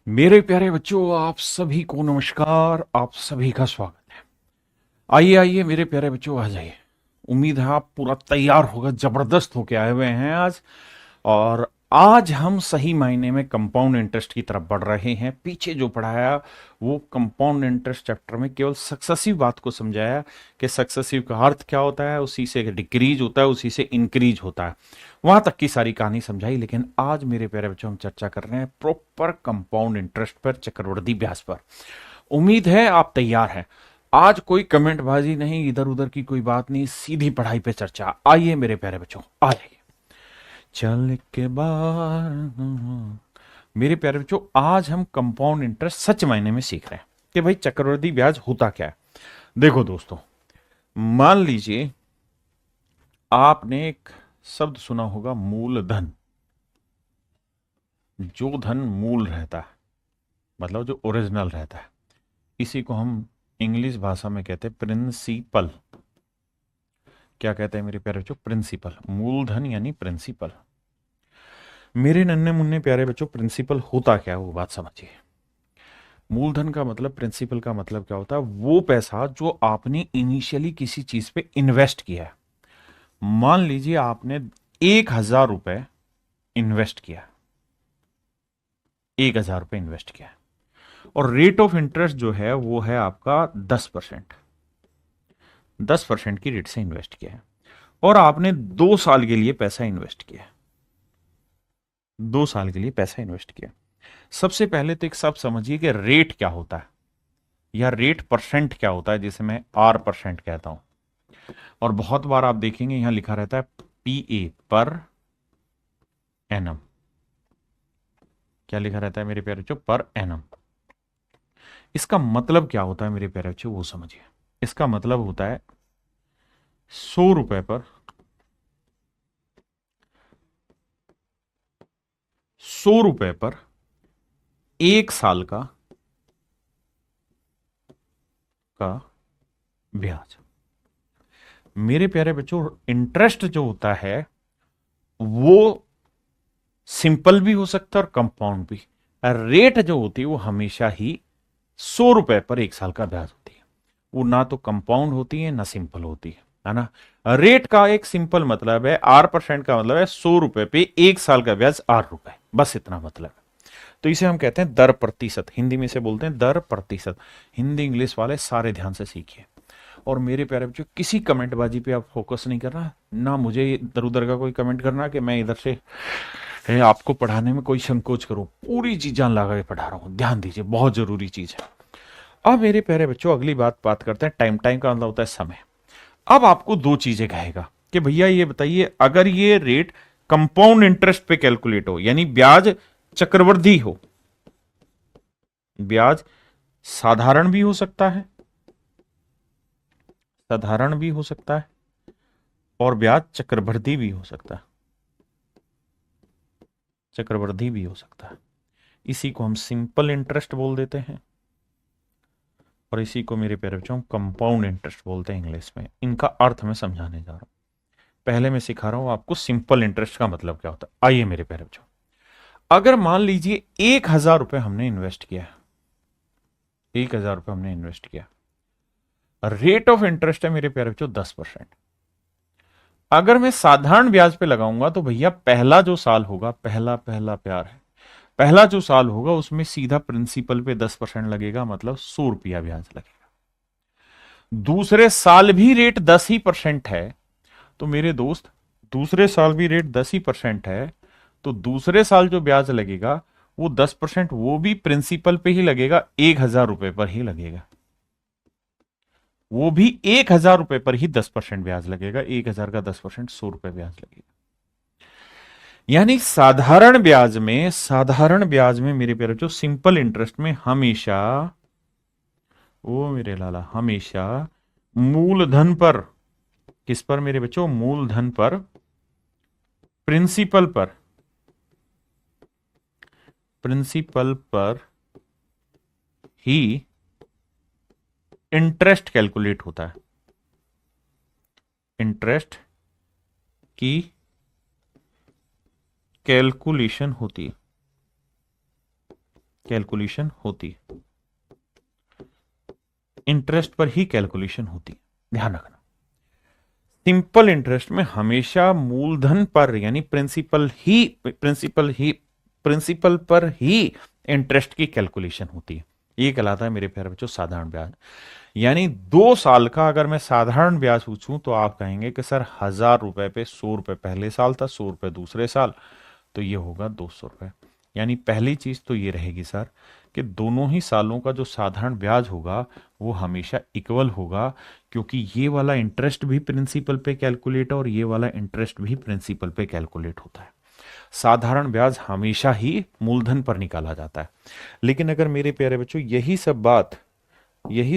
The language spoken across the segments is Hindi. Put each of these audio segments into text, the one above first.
मेरे प्यारे बच्चों, आप सभी को नमस्कार। आप सभी का स्वागत है। आइए आइए मेरे प्यारे बच्चों, आ जाइए। उम्मीद है आप पूरा तैयार होकर जबरदस्त होके आए हुए हैं आज। और आज हम सही मायने में कंपाउंड इंटरेस्ट की तरफ बढ़ रहे हैं। पीछे जो पढ़ाया वो कंपाउंड इंटरेस्ट चैप्टर में केवल सक्सेसिव बात को समझाया कि सक्सेसिव का अर्थ क्या होता है, उसी से डिक्रीज होता है, उसी से इंक्रीज होता है, वहां तक की सारी कहानी समझाई। लेकिन आज मेरे प्यारे बच्चों हम चर्चा कर रहे हैं प्रॉपर कंपाउंड इंटरेस्ट पर, चक्रवृद्धि ब्याज पर। उम्मीद है आप तैयार हैं। आज कोई कमेंटबाजी नहीं, इधर उधर की कोई बात नहीं, सीधी पढ़ाई पे चर्चा। आइए मेरे प्यारे बच्चों, आ जाइए। चल के बार मेरे प्यारे बच्चों, आज हम कंपाउंड इंटरेस्ट सच मायने में सीख रहे हैं कि भाई चक्रवृद्धि ब्याज होता क्या है। देखो दोस्तों, मान लीजिए आपने एक शब्द सुना होगा, मूलधन। जो धन मूल रहता है, मतलब जो ओरिजिनल रहता है, इसी को हम इंग्लिश भाषा में कहते हैं प्रिंसिपल। क्या कहते हैं मेरे प्यारे बच्चों? प्रिंसिपल। मूलधन यानी प्रिंसिपल। मेरे नन्हे मुन्ने प्यारे बच्चों, प्रिंसिपल होता क्या है वो बात समझिए। मूलधन का मतलब, प्रिंसिपल का मतलब क्या होता है? वो पैसा जो आपने इनिशियली किसी चीज पे इन्वेस्ट किया है। मान लीजिए आपने 1,000 रुपए इन्वेस्ट किया, 1,000 रुपए इन्वेस्ट किया, और रेट ऑफ इंटरेस्ट जो है वो है आपका 10%। 10% की रेट से इन्वेस्ट किया है, और आपने 2 साल के लिए पैसा इन्वेस्ट किया है। 2 साल के लिए पैसा इन्वेस्ट किया। सबसे पहले तो एक सब समझिए कि रेट क्या होता है, या रेट परसेंट क्या होता है, जिसे मैं R% कहता हूं। और बहुत बार आप देखेंगे यहां लिखा रहता है PA, पर एनम। क्या लिखा रहता है मेरे प्यारे बच्चों? Per annum. इसका मतलब क्या होता है मेरे प्यारे बच्चों, वो समझिए। इसका मतलब होता है 100 रुपए पर, 100 रुपए पर 1 साल का ब्याज। मेरे प्यारे बच्चों, इंटरेस्ट जो होता है वो सिंपल भी हो सकता है और कंपाउंड भी। रेट जो होती है वो हमेशा ही 100 रुपए पर 1 साल का ब्याज होती है। वो ना तो कंपाउंड होती है ना सिंपल होती है ना। रेट का एक सिंपल मतलब है, R% का मतलब है 100 रुपए पे 1 साल का ब्याज R रुपए, बस इतना मतलब है। तो इसे हम कहते हैं दर प्रतिशत, हिंदी में इसे बोलते हैं दर प्रतिशत। हिंदी इंग्लिश वाले सारे ध्यान से सीखिए। और मेरे प्यारे बच्चों, किसी कमेंटबाजी पे आप फोकस नहीं करना, ना मुझे इधर उधर का कोई कमेंट करना कि मैं इधर से आपको पढ़ाने में कोई संकोच करूं। पूरी चीज जान लगा के पढ़ा रहा हूं, ध्यान दीजिए, बहुत जरूरी चीज है। अब मेरे प्यारे बच्चों, अगली बात करते हैं टाइम। टाइम का मतलब होता है समय। अब आपको दो चीजें कहेगा कि भैया ये बताइए, अगर ये रेट कंपाउंड इंटरेस्ट पे कैलकुलेट हो, यानी ब्याज चक्रवृद्धि हो। ब्याज साधारण भी हो सकता है, साधारण भी हो सकता है, और ब्याज चक्रवृद्धि भी हो सकता है, चक्रवृद्धि भी हो सकता है। इसी को हम सिंपल इंटरेस्ट बोल देते हैं, और इसी को मेरे प्यारे बच्चों कंपाउंड इंटरेस्ट बोलते हैं इंग्लिश में। इनका अर्थ मैं समझाने जा रहा हूं। पहले मैं सिखा रहा हूं आपको सिंपल इंटरेस्ट का मतलब क्या होता है। आइए मेरे प्यारे बच्चों, अगर मान लीजिए 1,000 रुपए हमने इन्वेस्ट किया, 1,000 रुपए हमने इन्वेस्ट किया, रेट ऑफ इंटरेस्ट है मेरे प्यारे बच्चों 10%। अगर मैं साधारण ब्याज पे लगाऊंगा तो भैया पहला जो साल होगा, पहला पहला प्यार है, पहला जो साल होगा उसमें सीधा प्रिंसिपल पे 10% लगेगा, मतलब 100 रुपया ब्याज लगेगा। दूसरे साल भी रेट 10% है, तो मेरे दोस्त दूसरे साल भी रेट 10% है, तो दूसरे साल जो ब्याज लगेगा वो 10%, वो भी प्रिंसिपल पे ही लगेगा, 1,000 रुपए पर ही लगेगा। वो भी 1,000 रुपए पर ही 10% ब्याज लगेगा। 1,000 का 10%, 100 रुपए ब्याज लगेगा। यानी साधारण ब्याज में मेरे प्यारे, जो सिंपल इंटरेस्ट में हमेशा, वो मेरे लाला, हमेशा मूलधन पर, किस पर मेरे बच्चों? मूलधन पर, प्रिंसिपल पर, प्रिंसिपल पर ही इंटरेस्ट कैलकुलेट होता है। इंटरेस्ट की कैलकुलेशन होती है। कैलकुलेशन होती है, इंटरेस्ट पर ही कैलकुलेशन होती है, ध्यान रखना। सिंपल इंटरेस्ट में हमेशा मूलधन पर यानी प्रिंसिपल पर ही इंटरेस्ट की कैलकुलेशन होती है। ये कहलाता है मेरे प्यारे बच्चों साधारण ब्याज। यानी 2 साल का अगर मैं साधारण ब्याज पूछूं तो आप कहेंगे कि सर 1,000 रुपए पे 100 रुपए पहले साल था, 100 रुपए दूसरे साल, तो ये होगा 200 रुपए। यानी पहली चीज तो ये रहेगी सर कि दोनों ही सालों का जो साधारण ब्याज होगा वो हमेशा इक्वल होगा, क्योंकि ये वाला इंटरेस्ट भी प्रिंसिपल पे कैलकुलेट है और ये वाला इंटरेस्ट भी प्रिंसिपल पे कैलकुलेट होता है। साधारण ब्याज हमेशा ही मूलधन पर निकाला जाता है। लेकिन अगर मेरे प्यारे बच्चों यही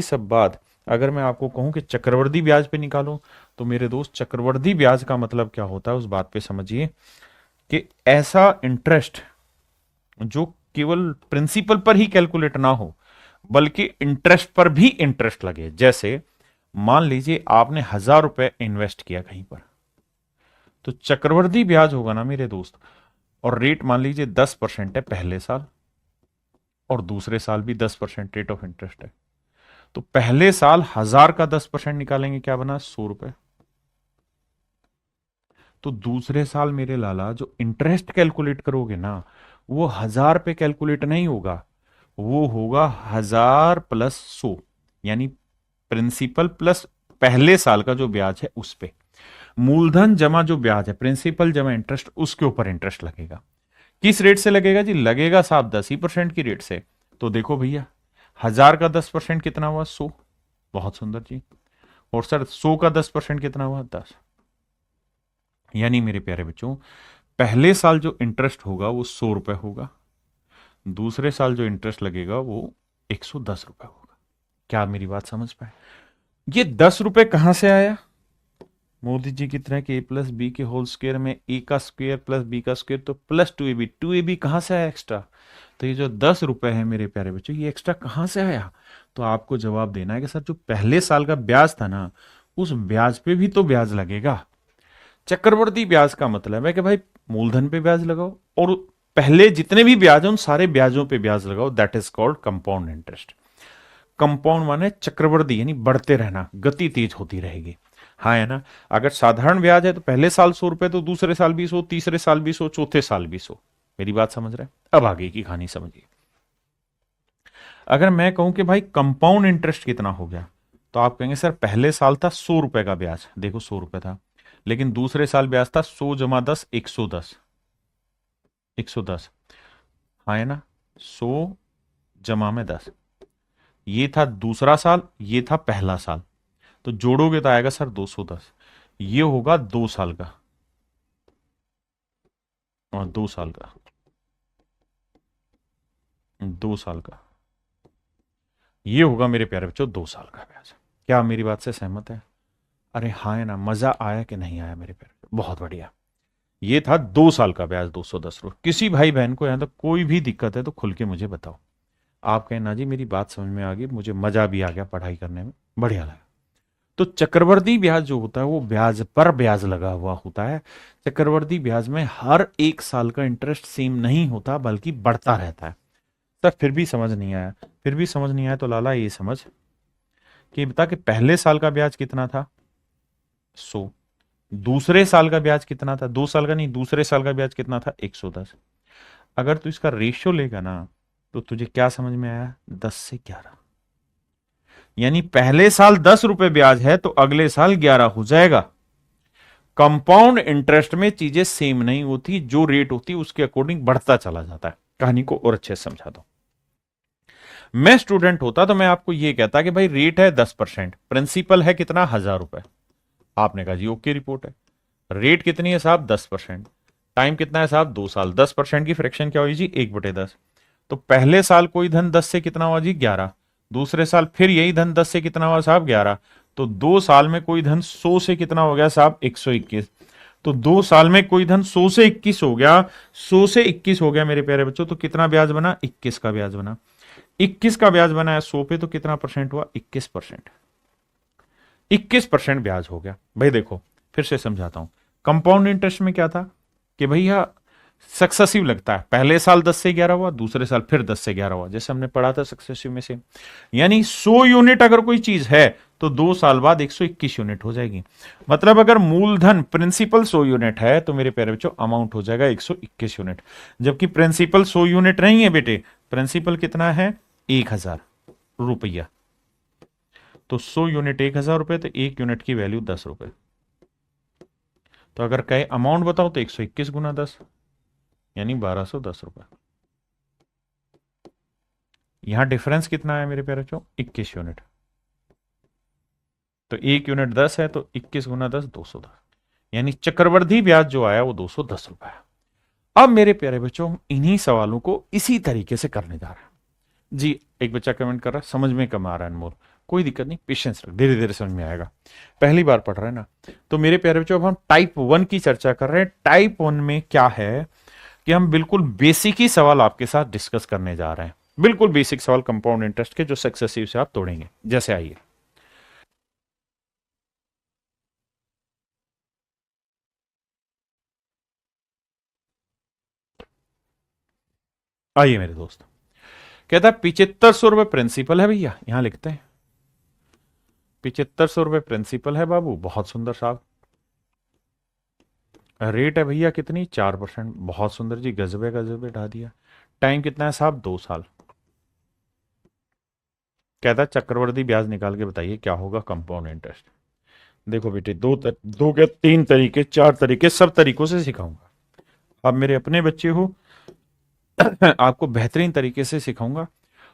सब बात अगर मैं आपको कहूं कि चक्रवृद्धि ब्याज पे निकालो, तो मेरे दोस्त चक्रवृद्धि ब्याज का मतलब क्या होता है उस बात पे समझिए कि ऐसा इंटरेस्ट जो केवल प्रिंसिपल पर ही कैलकुलेट ना हो बल्कि इंटरेस्ट पर भी इंटरेस्ट लगे। जैसे मान लीजिए आपने 1,000 रुपए इन्वेस्ट किया कहीं पर, तो चक्रवृद्धि ब्याज होगा ना मेरे दोस्त, और रेट मान लीजिए 10% है पहले साल और दूसरे साल भी 10% रेट ऑफ इंटरेस्ट है। तो पहले साल 1,000 का 10% निकालेंगे, क्या बना 100 रुपए। तो दूसरे साल मेरे लाला जो इंटरेस्ट कैलकुलेट करोगे ना वो 1,000 पे कैलकुलेट नहीं होगा, वो होगा 1,000 प्लस 100, यानी प्रिंसिपल प्लस पहले साल का जो ब्याज है उस पे मूलधन जमा जो ब्याज है प्रिंसिपल जमा इंटरेस्ट उसके ऊपर इंटरेस्ट लगेगा। किस रेट से लगेगा जी? लगेगा साहब 10% की रेट से। तो देखो भैया 1,000 का 10% कितना हुआ? 100। बहुत सुंदर जी। और सर 100 का 10% कितना हुआ? 10। यानी मेरे प्यारे बच्चों पहले साल जो इंटरेस्ट होगा वो 100 रुपए होगा, दूसरे साल जो इंटरेस्ट लगेगा वो 110 रुपए होगा। क्या आप मेरी बात समझ पाए? ये 10 रुपए कहां से आया? मोदी जी की तरह के A+B के होल स्क्वायर में A का स्क्वायर प्लस B का स्क्वायर, तो प्लस 2AB कहां से आया एक्स्ट्रा? तो ये जो 10 रुपए है मेरे प्यारे बच्चों ये एक्स्ट्रा कहां से आया? तो आपको जवाब देना है कि सर जो पहले साल का ब्याज था ना उस ब्याज पे भी तो ब्याज लगेगा। चक्रवृद्धि ब्याज का मतलब है कि भाई मूलधन पे ब्याज लगाओ और पहले जितने भी ब्याज हैं उन सारे ब्याजों पे ब्याज लगाओ। That is called compound interest. Compound माने चक्रवृद्धि यानी बढ़ते रहना, गति तेज होती रहेगी। हाँ है ना? अगर साधारण ब्याज है तो पहले साल 100 रुपए, तो दूसरे साल भी 100, तीसरे साल भी 100, चौथे साल भी 100। मेरी बात समझ रहे हैं? अब आगे की कहानी समझिए। अगर मैं कहूं कि भाई कंपाउंड इंटरेस्ट कितना हो गया, तो आप कहेंगे सर पहले साल था 100 रुपए का ब्याज, देखो 100 रुपए था, लेकिन दूसरे साल ब्याज था 100 जमा 10 110। 110 हाँ है ना? 100 जमा में 10, ये था दूसरा साल, ये था पहला साल, तो जोड़ोगे तो आएगा सर 210। ये होगा 2 साल का और 2 साल का, 2 साल का, ये होगा मेरे प्यारे बच्चों 2 साल का ब्याज। क्या आप मेरी बात से सहमत है? अरे हाँ है ना? मजा आया कि नहीं आया मेरे प्यारे? बहुत बढ़िया। ये था 2 साल का ब्याज 210 रुपये। किसी भाई बहन को यहां तक कोई भी दिक्कत है तो खुल के मुझे बताओ। आप कहें ना जी मेरी बात समझ में आ गई, मुझे मजा भी आ गया पढ़ाई करने में, बढ़िया लगा। तो चक्रवर्ती ब्याज जो होता है वो ब्याज पर ब्याज लगा हुआ होता है। चक्रवर्ती ब्याज में हर 1 साल का इंटरेस्ट सेम नहीं होता बल्कि बढ़ता रहता है। सर फिर भी समझ नहीं आया? फिर भी समझ नहीं आया तो लाला ये समझ कि बता कि पहले साल का ब्याज कितना था? 100। दूसरे साल का ब्याज कितना था? 2 साल का नहीं, दूसरे साल का ब्याज कितना था? 110। अगर तू इसका रेशियो लेगा ना तो तुझे क्या समझ में आया? 10 से 11। यानी पहले साल 10 रुपए ब्याज है तो अगले साल 11 हो जाएगा। कंपाउंड इंटरेस्ट में चीजें सेम नहीं होती, जो रेट होती है उसके अकॉर्डिंग बढ़ता चला जाता है। कहानी को और अच्छे से समझा दो। मैं स्टूडेंट होता तो मैं आपको यह कहता कि भाई रेट है 10%, प्रिंसिपल है कितना? 1,000 रुपए। आपने कहा जी ओके रिपोर्ट है। रेट कितनी है साहब? 10%। टाइम कितना है साहब? 2 साल। 10% की फ्रैक्शन क्या हुई जी? 1/10। तो पहले साल कोई धन 10 से कितना हुआ जी? 11। दूसरे साल फिर यही धन 10 से कितना हुआ साहब? 11। तो 2 साल में कोई धन 100 से कितना हो गया साहब? 121। तो 2 साल में कोई धन 100 से 21 हो गया। 100 से 21 हो गया मेरे प्यारे बच्चों, तो कितना ब्याज बना? 21 का ब्याज बना। 21 का ब्याज बना है 100 पे, तो कितना परसेंट हुआ? 21%। 21% ब्याज हो गया। भाई देखो फिर से समझाता हूं। कंपाउंड इंटरेस्ट में क्या था कि भैया सक्सेसिव लगता है, पहले साल 10 से 11 हुआ, दूसरे साल फिर 10 से 11 हुआ, जैसे हमने पढ़ा था सक्सेसिव में से। यानी 100 यूनिट अगर कोई चीज है तो 2 साल बाद 121 यूनिट हो जाएगी। मतलब अगर मूलधन प्रिंसिपल 100 यूनिट है तो मेरे प्यारे बच्चों अमाउंट हो जाएगा 121 यूनिट। जबकि प्रिंसिपल 100 यूनिट नहीं है बेटे, प्रिंसिपल कितना है 1000 रुपया। तो 100 यूनिट 1000 रुपए, तो 1 यूनिट की वैल्यू 10 रुपए। तो अगर कहे अमाउंट बताओ तो 121 गुना 10 यानी 1210 रुपए। यहां डिफरेंस कितना है मेरे प्यारे बच्चों 21 यूनिट। तो 1 यूनिट 10 है तो 21 गुना 10 210, यानी चक्रवर्ती ब्याज जो आया वो 210 रुपए। अब मेरे प्यारे बच्चों इन्हीं सवालों को इसी तरीके से करने जा रहा है जी। एक बच्चा कमेंट कर रहा है समझ में कम आ रहा है अनमोल, कोई दिक्कत नहीं, पेशेंस रख, धीरे धीरे समझ में आएगा, पहली बार पढ़ रहे हैं ना। तो मेरे प्यारे बच्चों अब हम टाइप 1 की चर्चा कर रहे हैं। टाइप 1 में क्या है कि हम बिल्कुल बेसिक ही सवाल आपके साथ डिस्कस करने जा रहे हैं, बिल्कुल बेसिक सवाल कंपाउंड इंटरेस्ट के, जो सक्सेसिव से आप तोड़ेंगे। जैसे आइए, आइए मेरे दोस्त, कहता है 7500 रुपए प्रिंसिपल है भैया, यहां लिखते हैं 7500 रुपए प्रिंसिपल है बाबू, बहुत सुंदर साहब। रेट है भैया कितनी 4%, बहुत सुंदर जी, गजबे गजबे ढा दिया। टाइम कितना है साहब 2 साल। कहता है चक्रवर्ती ब्याज निकाल के बताइए क्या होगा कंपाउंड इंटरेस्ट। देखो बेटे दो क्या 3 तरीके 4 तरीके, सब तरीकों से सिखाऊंगा। आप मेरे अपने बच्चे हो आपको बेहतरीन तरीके से सिखाऊंगा,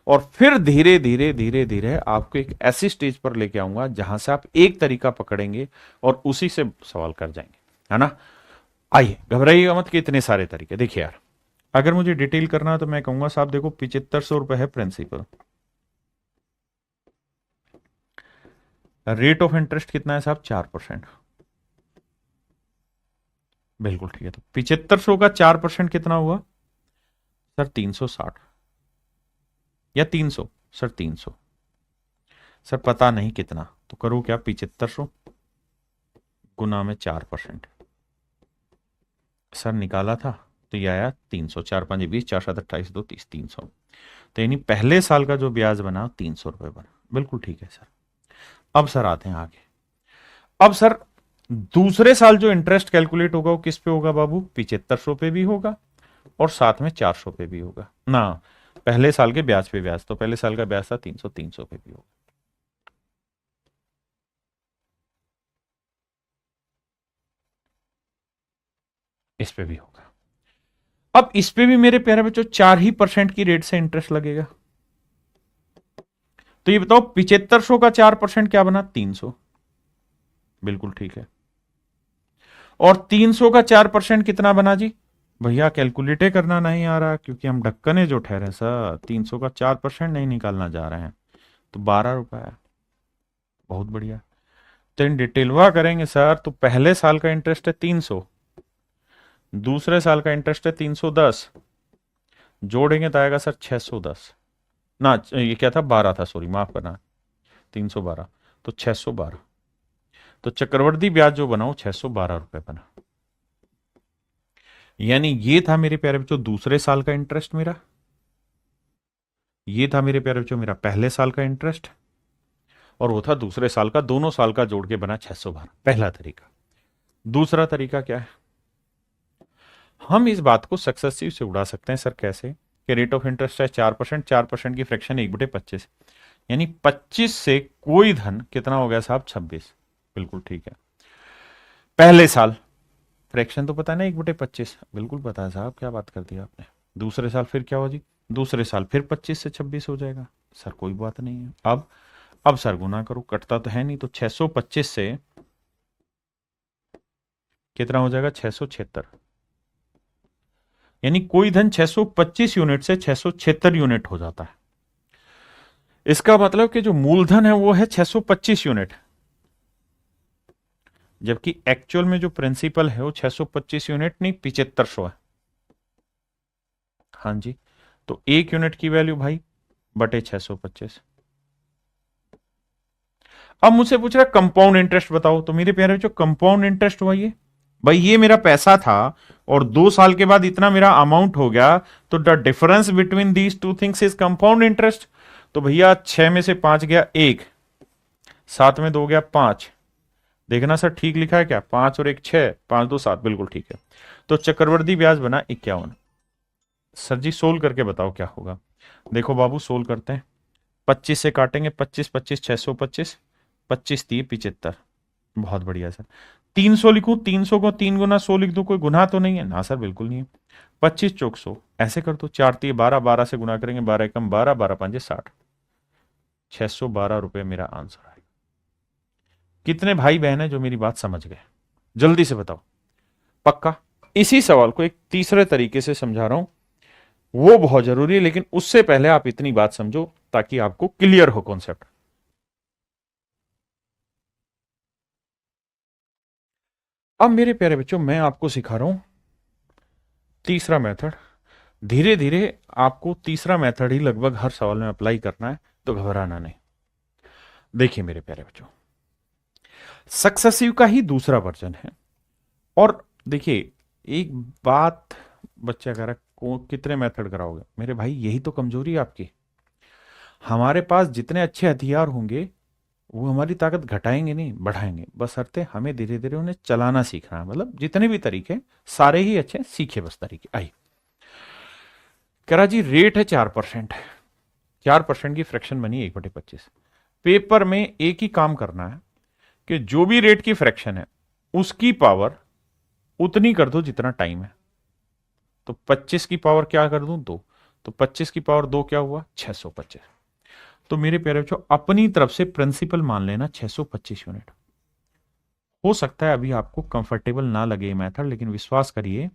और फिर धीरे धीरे धीरे धीरे आपको एक ऐसी स्टेज पर लेके आऊंगा जहां से आप एक तरीका पकड़ेंगे और उसी से सवाल कर जाएंगे, है ना। आइए, घबराइएगा मत कि इतने सारे तरीके। देखिए यार, अगर मुझे डिटेल करना है तो मैं कहूंगा साहब देखो 7500 रुपए है प्रिंसिपल, रेट ऑफ इंटरेस्ट कितना है साहब 4%। बिल्कुल ठीक है, तो 7500 का 4% कितना हुआ सर 360 या 300, सर 300, सर पता नहीं कितना, तो करूँ क्या 7500 गुना में 4%, सर निकाला था तो ये आया 300, 4×5=20, 4×7=28, 2×30, 300। तो यानी पहले साल का जो ब्याज बना 300 रुपए बना। बिल्कुल ठीक है सर। अब सर आते हैं आगे। अब सर दूसरे साल जो इंटरेस्ट कैलकुलेट होगा वो किस पे होगा बाबू 7500 पे भी होगा और साथ में 400 पे भी होगा ना। पहले साल के ब्याज पे ब्याज, तो पहले साल का ब्याज था 300, 300 पे भी होगा। इस पे भी होगा। अब इस पे भी मेरे प्यारे बच्चों 4% की रेट से इंटरेस्ट लगेगा। तो ये बताओ 7500 का 4% क्या बना 300। बिल्कुल ठीक है। और 300 का 4% कितना बना जी भैया, कैलकुलेटे करना नहीं आ रहा क्योंकि हम ढक्कने जो ठहरे सर, 300 का 4% नहीं निकालना जा रहे हैं, तो 12 रुपए है। बहुत बढ़िया। तो इन डिटेलवा करेंगे सर, तो पहले साल का इंटरेस्ट है 300, दूसरे साल का इंटरेस्ट है 310, जोड़ेंगे तो आएगा सर 610 ना, ये क्या था 12 था, सॉरी माफ करना, 312, तो 612। तो चक्रवर्ती ब्याज जो बना वो 612 रुपए बना। यानी ये था मेरे प्यारे बच्चों दूसरे साल का इंटरेस्ट मेरा, ये था मेरे प्यारे बच्चों मेरा पहले साल का इंटरेस्ट, और वो था दूसरे साल का, दोनों साल का जोड़ के बना 612। पहला तरीका। दूसरा तरीका क्या है, हम इस बात को सक्सेसिव से उड़ा सकते हैं सर, कैसे कि रेट ऑफ इंटरेस्ट है 4%, 4% की फ्रैक्शन 1/25, यानी 25 से कोई धन कितना हो गया साहब 26। बिल्कुल ठीक है। पहले साल फ्रैक्शन तो पता है ना 1/25, बिल्कुल पता है साहब, क्या बात कर दी आपने। दूसरे साल फिर क्या हो जी, दूसरे साल फिर 25 से 26 हो जाएगा सर, कोई बात नहीं है। अब सर गुना करो, कटता तो है नहीं, तो 625 से कितना हो जाएगा 676, यानी कोई धन 625 यूनिट से 676 यूनिट हो जाता है। इसका मतलब कि जो मूलधन है वो है 625 यूनिट, जबकि एक्चुअल में जो प्रिंसिपल है वो 625 यूनिट नहीं 7500 है। हाँ जी, तो 1 यूनिट की वैल्यू भाई बटे 625। अब मुझसे पूछ रहा है कंपाउंड इंटरेस्ट बताओ, तो मेरे प्यारे जो कंपाउंड इंटरेस्ट हुआ ये भाई ये मेरा पैसा था और 2 साल के बाद इतना मेरा अमाउंट हो गया, तो the difference between these two things is compound interest. तो भैया 6 में से 5 गया 1, 7 में 2 गया 5। देखना सर ठीक लिखा है क्या? 5 और 1 6, 5 2 7, बिल्कुल ठीक है। तो चक्रवर्ती ब्याज बना 51। सर जी सोल्व करके बताओ क्या होगा। देखो बाबू सोल्व करते हैं। 25 से काटेंगे, 25 25 625, 25 3 75। बहुत बढ़िया सर। 300 लिखूं, 300 को 3 गुना 100 लिख दूं, कोई गुनाह तो नहीं है ना सर? बिल्कुल नहीं है। 25 चौक 100, ऐसे कर दो। 4 3 12, 12 से गुना करेंगे, 12 एकम 12, 12 पंजे 60। 612 रुपए मेरा आंसर आएगा। कितने भाई बहन है जो मेरी बात समझ गए? जल्दी से बताओ। पक्का? इसी सवाल को एक तीसरे तरीके से समझा रहा हूं, वो बहुत जरूरी है, लेकिन उससे पहले आप इतनी बात समझो ताकि आपको क्लियर हो कॉन्सेप्ट। अब मेरे प्यारे बच्चों मैं आपको सिखा रहा हूं तीसरा मेथड। धीरे धीरे आपको तीसरा मेथड ही लगभग हर सवाल में अप्लाई करना है, तो घबराना नहीं। देखिए मेरे प्यारे बच्चों, सक्सेसिव का ही दूसरा वर्जन है। और देखिए एक बात, बच्चा कह रहा है कितने मेथड कराओगे? मेरे भाई यही तो कमजोरी है आपकी। हमारे पास जितने अच्छे हथियार होंगे वो हमारी ताकत घटाएंगे नहीं बढ़ाएंगे, बस अर्थे हमें धीरे धीरे उन्हें चलाना सीखना है। मतलब जितने भी तरीके सारे ही अच्छे, सीखे बस तरीके। आई कह रहा जी रेट है 4%, 4% की फ्रैक्शन बनी 1/25। पेपर में एक ही काम करना है कि जो भी रेट की फ्रैक्शन है उसकी पावर उतनी कर दो जितना टाइम है। तो 25 की पावर क्या कर दूं? 2। तो 25 की पावर 2 क्या हुआ? 625। तो मेरे प्यारे बच्चों अपनी तरफ से प्रिंसिपल मान लेना 625 यूनिट। हो सकता है अभी आपको कंफर्टेबल ना लगे ये मेथड, लेकिन विश्वास करिए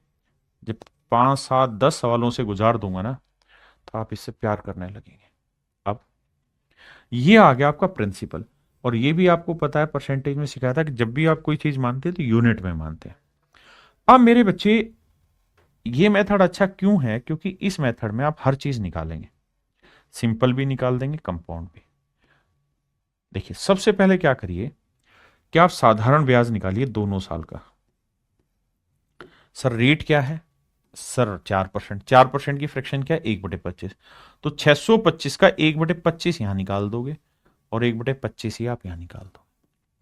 जब 5 7 10 सवालों से गुजार दूंगा ना, तो आप इससे प्यार करने लगेंगे। अब ये आ गया आपका प्रिंसिपल। और ये भी आपको पता है, परसेंटेज में सिखाया था कि जब भी आप कोई चीज मानते हैं तो यूनिट में मानते हैं। अब मेरे बच्चे ये मेथड अच्छा क्यों है? क्योंकि इस मेथड में आप हर चीज निकालेंगे, सिंपल भी निकाल देंगे, कंपाउंड भी। देखिए सबसे पहले क्या करिए कि आप साधारण ब्याज निकालिए दोनों साल का। सर रेट क्या है? सर 4%। 4% की फ्रैक्शन क्या है? 1/25। तो 625 का 1/25 यहां निकाल दोगे और 1/25 ही आप यहां निकाल दो।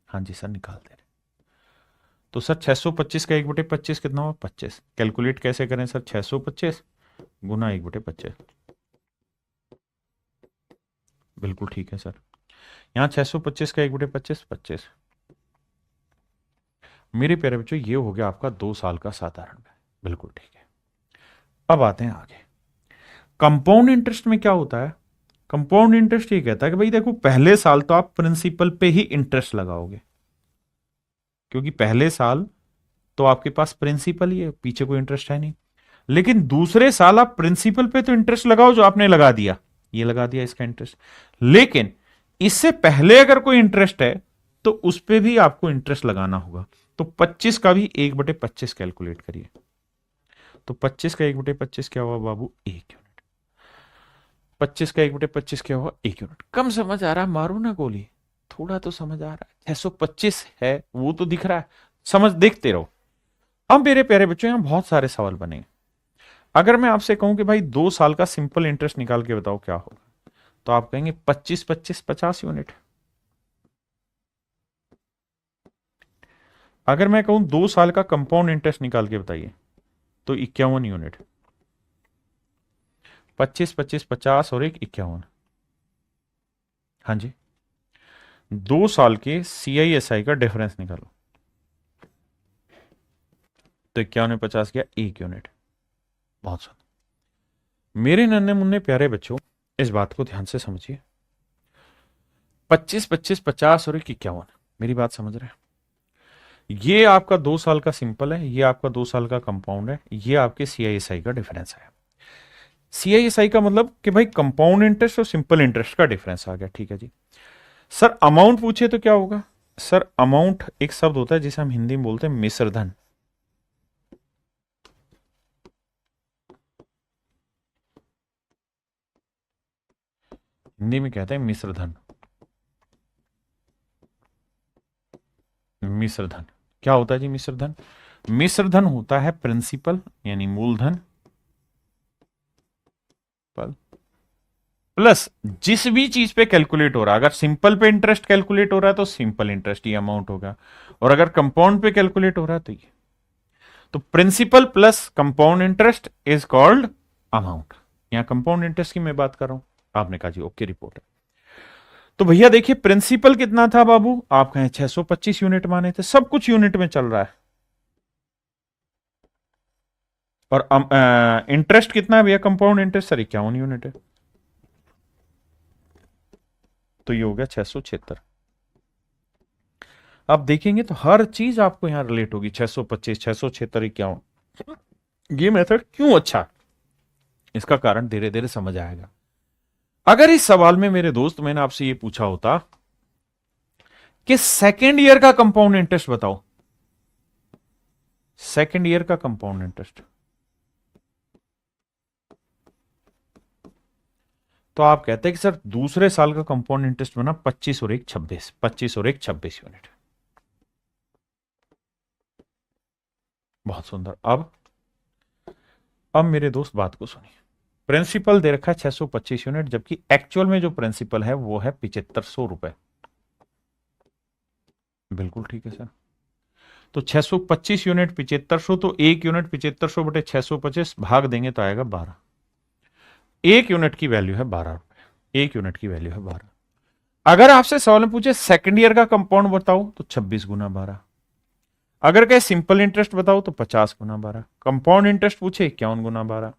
हाँ जी सर निकाल दे रहे। तो सर 625 का 1/25 कितना हुआ? 25। कैलकुलेट कैसे करें सर? 625 गुना 1/25। बिल्कुल ठीक है सर। यहां 625 का 1/25 25। मेरे प्यारे बच्चों ये हो गया आपका 2 साल का साधारण ब्याज। बिल्कुल ठीक है। अब आते हैं आगे। कंपाउंड इंटरेस्ट में क्या होता है? कंपाउंड इंटरेस्ट ये कहता है कि भाई देखो पहले साल तो आप प्रिंसिपल पे ही इंटरेस्ट लगाओगे, क्योंकि पहले साल तो आपके पास प्रिंसिपल ही है, पीछे कोई इंटरेस्ट है नहीं। लेकिन दूसरे साल आप प्रिंसिपल पे तो इंटरेस्ट लगाओ जो आपने लगा दिया, ये लगा दिया इसका इंटरेस्ट। लेकिन इससे पहले अगर कोई इंटरेस्ट है तो उस पर भी आपको इंटरेस्ट लगाना होगा। तो 25 का भी 1/25 कैलकुलेट करिए। तो 25 का 1/25 क्या हुआ बाबू? 1 यूनिट। 25 का 1/25 क्या हुआ? 1 यूनिट। कम समझ आ रहा? मारो ना गोली, थोड़ा तो समझ आ रहा है। 625 है वो तो दिख रहा है, समझ देखते रहो। अब मेरे प्यारे बच्चों यहां बहुत सारे सवाल बने। अगर मैं आपसे कहूं कि भाई 2 साल का सिंपल इंटरेस्ट निकाल के बताओ क्या होगा, तो आप कहेंगे 25 25 50 यूनिट। अगर मैं कहूं 2 साल का कंपाउंड इंटरेस्ट निकाल के बताइए, तो 51 यूनिट। 25 25 50 और 1 51। हाँ जी। 2 साल के CISI का डिफरेंस निकालो, तो 51 में 50 गया 1 यूनिट। बहुत सुंदर। मेरे नन्हे मुन्ने प्यारे बच्चों इस बात को ध्यान से समझिए। 25 25 50 और 1 51, मेरी बात समझ रहे हैं? ये आपका 2 साल का सिंपल है, ये आपका 2 साल का कंपाउंड है, ये आपके CISI का डिफरेंस है। CISI का मतलब कि भाई कंपाउंड इंटरेस्ट और सिंपल इंटरेस्ट का डिफरेंस आ गया। ठीक है जी। सर अमाउंट पूछे तो क्या होगा? सर अमाउंट एक शब्द होता है जिसे हम हिंदी में बोलते हैं मिश्र धन। हिंदी में कहते हैं मिश्र धन। मिश्र धन क्या होता है जी? मिश्र धन मिश्र धन होता है प्रिंसिपल यानी मूलधन प्लस जिस भी चीज पे कैलकुलेट हो रहा है। अगर सिंपल पे इंटरेस्ट कैलकुलेट हो रहा है तो सिंपल इंटरेस्ट ये अमाउंट होगा, और अगर कंपाउंड पे कैलकुलेट हो रहा है तो ये। तो principal plus compound interest is called amount. यहां कंपाउंड इंटरेस्ट की मैं बात कर रहा हूं। आपने कहा जी ओके रिपोर्ट है। तो भैया देखिए प्रिंसिपल कितना था बाबू, आप कहें 625 यूनिट माने थे, सब कुछ यूनिट में चल रहा है। और इंटरेस्ट कितना है भैया, कंपाउंड इंटरेस्ट सर 51 यूनिट है। तो ये हो गया 676। आप देखेंगे तो हर चीज आपको यहां रिलेट होगी, 625, 676, 51। ये मेथड क्यों अच्छा है, इसका कारण धीरे धीरे समझ आएगा। अगर इस सवाल में मेरे दोस्त मैंने आपसे ये पूछा होता कि सेकेंड ईयर का कंपाउंड इंटरेस्ट बताओ, सेकेंड ईयर का कंपाउंड इंटरेस्ट, तो आप कहते हैं कि सर दूसरे साल का कंपाउंड इंटरेस्ट बना 25 और 1 26, 25 और 1 26 यूनिट। बहुत सुंदर। अब मेरे दोस्त बात को सुनिए। प्रिंसिपल दे रखा है 625 यूनिट, जबकि एक्चुअल में जो प्रिंसिपल है वो है 7500 रुपए। बिल्कुल ठीक है सर। तो 625 यूनिट 7500, तो एक यूनिट 7500 बटे 625 भाग देंगे तो आएगा 12। एक यूनिट की वैल्यू है 12 रुपए, एक यूनिट की वैल्यू है 12। अगर आपसे सवाल में पूछे सेकंड ईयर का कंपाउंड बताओ तो 26 गुना 12। अगर कहे सिंपल इंटरेस्ट बताओ तो 50 गुना 12। कंपाउंड इंटरेस्ट पूछे 51 गुना 12।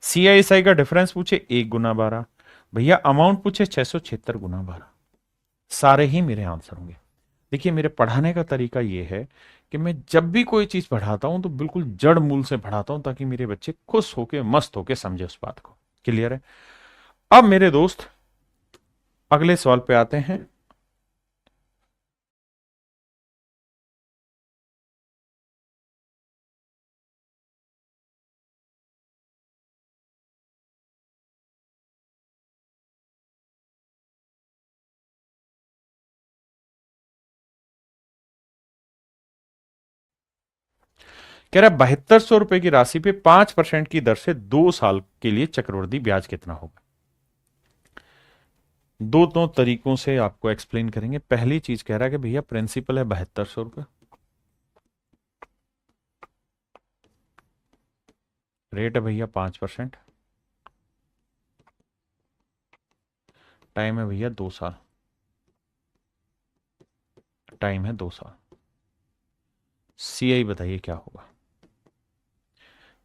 सीआईएसआई का डिफरेंस पूछे 1 गुना 12। भैया अमाउंट पूछे 676 गुना 12। सारे ही मेरे आंसर होंगे। देखिए मेरे पढ़ाने का तरीका यह है कि मैं जब भी कोई चीज पढ़ाता हूं तो बिल्कुल जड़ मूल से पढ़ाता हूं, ताकि मेरे बच्चे खुश होके मस्त होके समझे उस बात को। क्लियर है। अब मेरे दोस्त अगले सवाल पे आते हैं। कह रहा है 7200 रुपए की राशि पे 5% की दर से 2 साल के लिए चक्रवृद्धि ब्याज कितना होगा। दो तरीकों से आपको एक्सप्लेन करेंगे। पहली चीज कह रहा है कि भैया प्रिंसिपल है 7200 रुपए, रेट है भैया 5%, टाइम है भैया 2 साल, टाइम है 2 साल। सीआई बताइए क्या होगा।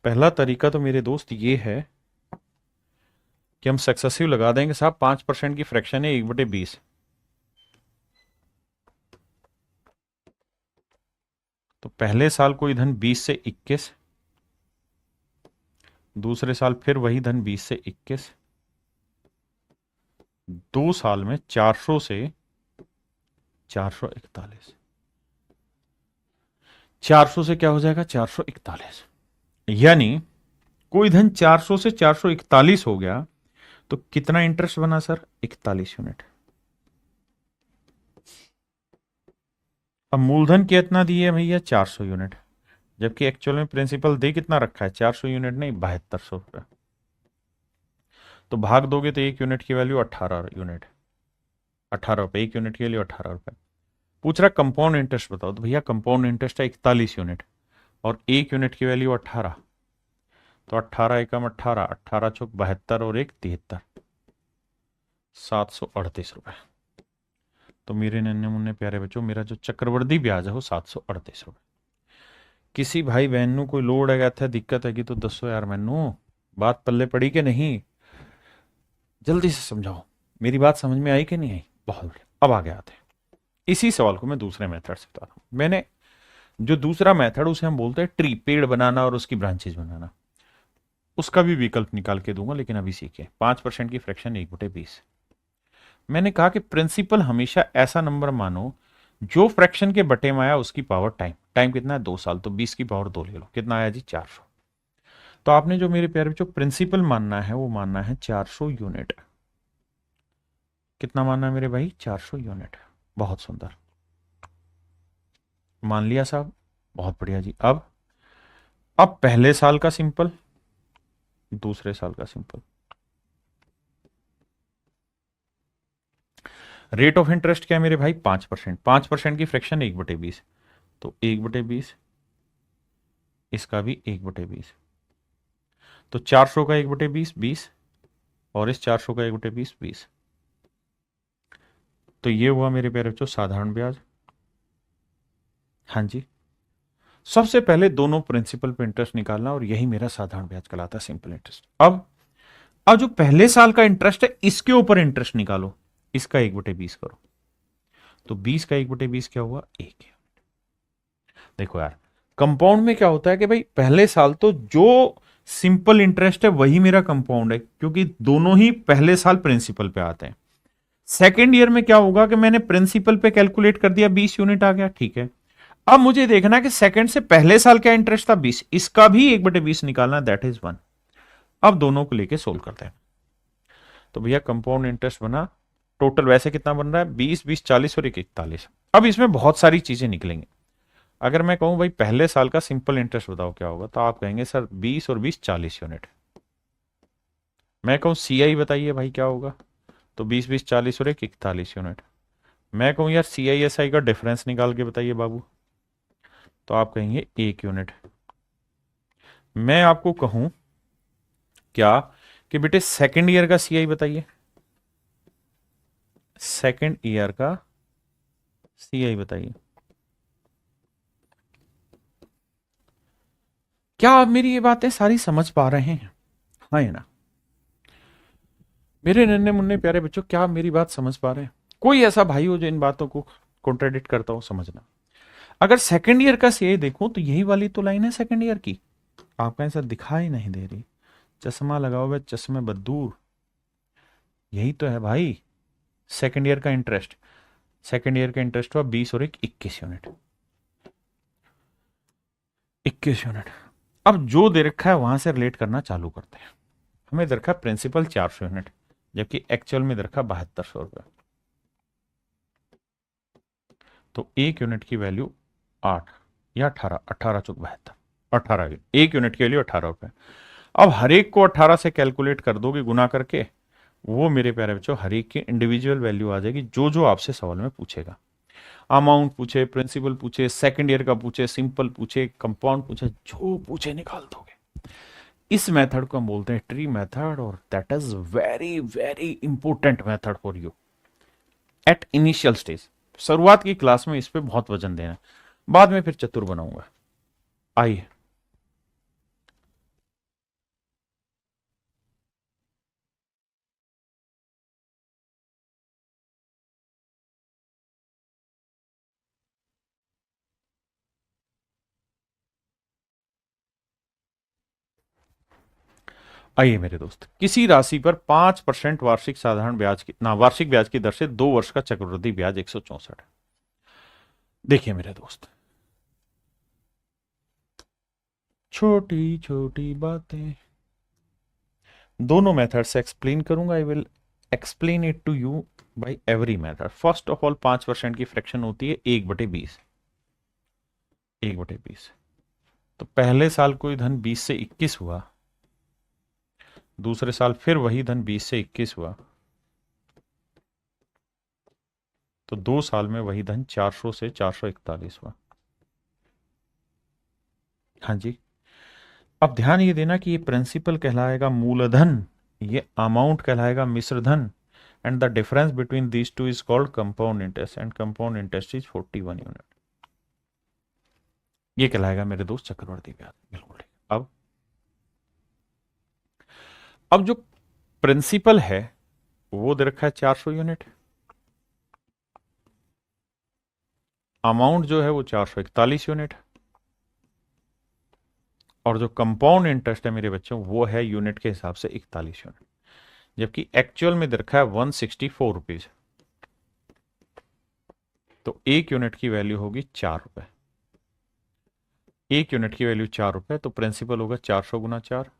पहला तरीका तो मेरे दोस्त ये है कि हम सक्सेसिव लगा देंगे साहब। 5% की फ्रैक्शन है 1/20, तो पहले साल कोई धन 20 से 21, दूसरे साल फिर वही धन 20 से 21, 2 साल में 400 से 441, 400 से क्या हो जाएगा 441, यानी कोई धन 400 से 441 हो गया तो कितना इंटरेस्ट बना सर 41 यूनिट। अब मूलधन कितना दिए भैया 400 यूनिट, जबकि एक्चुअल में प्रिंसिपल दे कितना रखा है 400 यूनिट नहीं 7200 रुपये। तो भाग दोगे तो एक यूनिट की वैल्यू 18 यूनिट, 18 रुपए, एक यूनिट की वैल्यू 18 रुपए। पूछ रहा कंपाउंड इंटरेस्ट बताओ, तो भैया कंपाउंड इंटरेस्ट है 41 यूनिट और एक यूनिट की वैल्यू 18, तो 18 एकम 18, 18 चौक 72 और एक 73, 738 रुपए। तो मेरे नन्हे मुन्ने प्यारे बच्चों मेरा जो चक्रवृद्धि ब्याज है वो 738 रुपए। किसी भाई बहन को कोई लोड है था दिक्कत है कि तो दसो यार मैनू बात पल्ले पड़ी कि नहीं, जल्दी से समझाओ। मेरी बात समझ में आई कि नहीं आई। बहुत बढ़िया। अब आगे आते हैं। इसी सवाल को मैं दूसरे मेथड से बताता हूं। मैंने जो दूसरा मेथड उसे हम बोलते हैं ट्री, पेड़ बनाना और उसकी ब्रांचेज बनाना, उसका भी विकल्प निकाल के दूंगा, लेकिन अभी सीखे 5% की फ्रैक्शन 1/20। मैंने कहा कि प्रिंसिपल हमेशा ऐसा नंबर मानो जो फ्रैक्शन के बटे में आया उसकी पावर टाइम, टाइम कितना है 2 साल, तो 20 की पावर 2 ले लो, कितना आया जी 400। तो आपने जो मेरे प्यारे बच्चों प्रिंसिपल मानना है वो मानना है 400 यूनिट। कितना मानना है मेरे भाई 400 यूनिट। बहुत सुंदर, मान लिया साहब, बहुत बढ़िया जी। अब अब पहले साल का सिंपल, दूसरे साल का सिंपल। रेट ऑफ इंटरेस्ट क्या है मेरे भाई? 5%। 5% की फ्रैक्शन 1/20, तो 1/20, इसका भी 1/20, तो 400 का 1/20 20, और इस 400 का 1/20 20। तो ये हुआ मेरे प्यारे बच्चों साधारण ब्याज। हाँ जी, सबसे पहले दोनों प्रिंसिपल पे इंटरेस्ट निकालना, और यही मेरा साधारण ब्याज कहलाता है, सिंपल इंटरेस्ट। अब जो पहले साल का इंटरेस्ट है इसके ऊपर इंटरेस्ट निकालो, इसका 1/20 करो, तो 20 का 1/20 क्या हुआ? 1। देखो यार, कंपाउंड में क्या होता है कि भाई पहले साल तो जो सिंपल इंटरेस्ट है वही मेरा कंपाउंड है, क्योंकि दोनों ही पहले साल प्रिंसिपल पे आते हैं। सेकेंड ईयर में क्या होगा कि मैंने प्रिंसिपल पे कैलकुलेट कर दिया, 20 यूनिट आ गया, ठीक है। अब मुझे देखना है कि सेकंड से पहले साल क्या इंटरेस्ट था, 20, इसका भी 1/20 निकालना, दैट इज 1। अब दोनों को लेके सोल्व करते हैं। तो भैया कंपाउंड इंटरेस्ट बना, टोटल वैसे कितना बन रहा है? 20 20 40 और 41। अब इसमें बहुत सारी चीजें निकलेंगी। अगर मैं कहूं भाई पहले साल का सिंपल इंटरेस्ट बताओ क्या होगा, तो आप कहेंगे सर 20 और 20 40 यूनिट। मैं कहूं सीआई बताइए भाई क्या होगा, तो 20 20 40 और 41 यूनिट। मैं कहूं यार सीआईएसआई का डिफरेंस निकाल के बताइए बाबू, तो आप कहेंगे 1 यूनिट। मैं आपको कहूं क्या कि बेटे सेकंड ईयर का सीआई बताइए, सेकंड ईयर का सीआई बताइए। क्या आप मेरी ये बातें सारी समझ पा रहे हैं? हाँ या ना? मेरे नन्हे मुन्ने प्यारे बच्चों, क्या आप मेरी बात समझ पा रहे हैं? कोई ऐसा भाई हो जो इन बातों को कॉन्ट्राडिक्ट करता हो, समझना। अगर सेकंड ईयर का सीआई देखूं तो यही वाली तो लाइन है सेकंड ईयर की, आपका ऐसा दिखाई नहीं दे रही, चश्मा लगाओ हुआ चश्मे बदूर, यही तो है भाई सेकंड ईयर का इंटरेस्ट। सेकंड ईयर का इंटरेस्ट हुआ 20 और 21 यूनिट, 21 यूनिट। अब जो दे रखा है वहां से रिलेट करना चालू करते हैं। हमें दे रखा प्रिंसिपल 400 यूनिट, जबकि एक्चुअल में दे रखा 7200 रुपये, तो 1 यूनिट की वैल्यू 8 या 18, 18 चौक 72, 18, 1 यूनिट की वैल्यू 18 रुपये। अब हर एक को 18 से कैलकुलेट कर दोगे गुना करके, वो मेरे प्यारे बच्चों हर एक की इंडिविजुअल वैल्यू आ जाएगी, जो जो आपसे सवाल में पूछेगा। अमाउंट पूछे, प्रिंसिपल पूछे, सेकंड ईयर का पूछे, सिंपल पूछे, कंपाउंड पूछे, जो पूछे निकाल दोगे। इस मेथड को हम बोलते हैं ट्री मेथड, और that is very very important method for you at initial stage. शुरुआत की क्लास में इस पे बहुत वजन देना है, बाद में फिर चतुर बनाऊंगा। आइए, आइए मेरे दोस्त, किसी राशि पर 5% वार्षिक साधारण ब्याज की ना वार्षिक ब्याज की दर से 2 वर्ष का चक्रवृद्धि ब्याज 164। देखिए मेरे दोस्त, छोटी छोटी बातें, दोनों मेथड से एक्सप्लेन करूंगा। I will explain it to you by every method. First of all 5% की फ्रैक्शन होती है 1/20, 1/20। तो पहले साल कोई धन 20 से 21 हुआ, दूसरे साल फिर वही धन 20 से 21 हुआ, तो 2 साल में वही धन 400 से 441 हुआ। हाँ जी, अब ध्यान ये देना कि ये प्रिंसिपल कहलाएगा मूलधन, ये अमाउंट कहलाएगा मिश्रधन, and the difference between these two is called compound interest, and compound interest is 41 unit. ये कहलाएगा मेरे दोस्त चक्रवर्ती ब्याज, बिल्कुल ठीक। अब जो प्रिंसिपल है वो दे रखा है 400 यूनिट, अमाउंट जो है वो 441 यूनिट, और जो कंपाउंड इंटरेस्ट है मेरे बच्चों वो है यूनिट के हिसाब से 41 यूनिट, जबकि एक्चुअल में दे रखा है 164 रुपीज। तो 1 यूनिट की वैल्यू होगी 4 रुपए, 1 यूनिट की वैल्यू 4 रुपए, तो प्रिंसिपल होगा 400 गुना 4,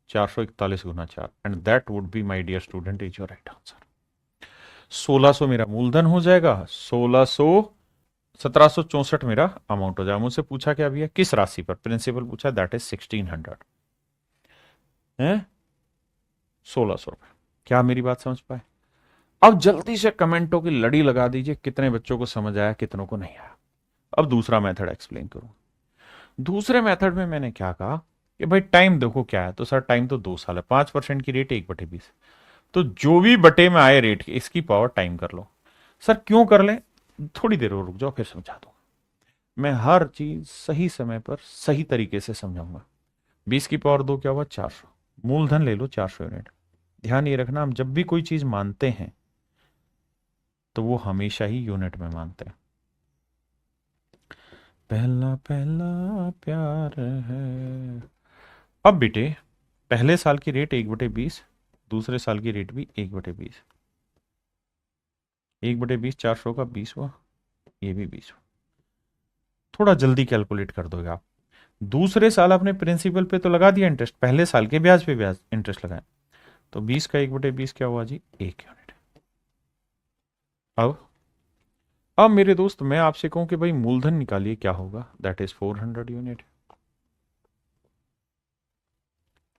441 गुना 4, and that would be my dear student is your right answer. 1600 मेरा मूलधन हो जाएगा, 1600 1764 मेरा अमाउंट हो जाएगा। मुझसे पूछा क्या भैया किस राशि पर, प्रिंसिपल पूछा, दैट इज 1600 है, 1600 रुपये। क्या मेरी बात समझ पाए? अब जल्दी से कमेंटों की लड़ी लगा दीजिए, कितने बच्चों को समझ आया, कितनों को नहीं आया। अब दूसरा मेथड एक्सप्लेन करूं। दूसरे मेथड में मैंने क्या कहा कि भाई टाइम देखो क्या है, तो सर टाइम तो 2 साल है, 5% की रेट 1/20, तो जो भी बटे में आए रेट इसकी पावर टाइम कर लो। सर क्यों कर लें, थोड़ी देर और रुक जाओ फिर समझा दूंगा। मैं हर चीज सही समय पर सही तरीके से समझाऊंगा। 20 की पावर 2 क्या हुआ, 400। मूलधन ले लो 400 यूनिट। ध्यान ये रखना, हम जब भी कोई चीज मानते हैं तो वो हमेशा ही यूनिट में मानते हैं। पहला पहला प्यार है। अब बेटे पहले साल की रेट 1/20, दूसरे साल की रेट भी 1/20। 1/20 400 का 20 हुआ, ये भी 20 हुआ। थोड़ा जल्दी कैलकुलेट कर दोगे आप। दूसरे साल आपने प्रिंसिपल पे तो लगा दिया इंटरेस्ट, पहले साल के ब्याज पे ब्याज इंटरेस्ट लगाया, तो 20 का 1/20 क्या हुआ जी, 1 यूनिट। अब मेरे दोस्त मैं आपसे कहूं कि भाई मूलधन निकालिए, क्या होगा, दैट इज 400 यूनिट।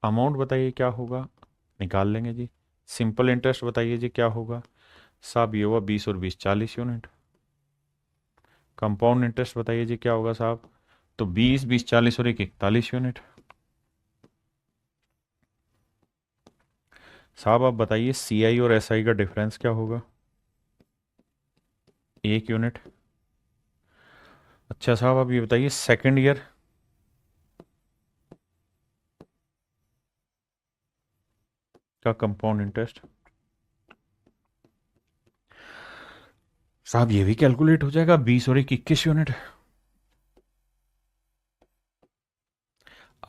अमाउंट बताइए क्या होगा, निकाल लेंगे जी। सिंपल इंटरेस्ट बताइए जी क्या होगा, साहब ये हुआ 20 और 20 40 यूनिट। कंपाउंड इंटरेस्ट बताइए जी क्या होगा साहब, तो 20 20 40 और 1 41 यूनिट। साहब आप बताइए सीआई और एसआई का डिफरेंस क्या होगा, 1 यूनिट। अच्छा साहब आप ये बताइए सेकेंड ईयर का कंपाउंड इंटरेस्ट, साहब ये भी कैलकुलेट हो जाएगा, 20 और 1 21 यूनिट।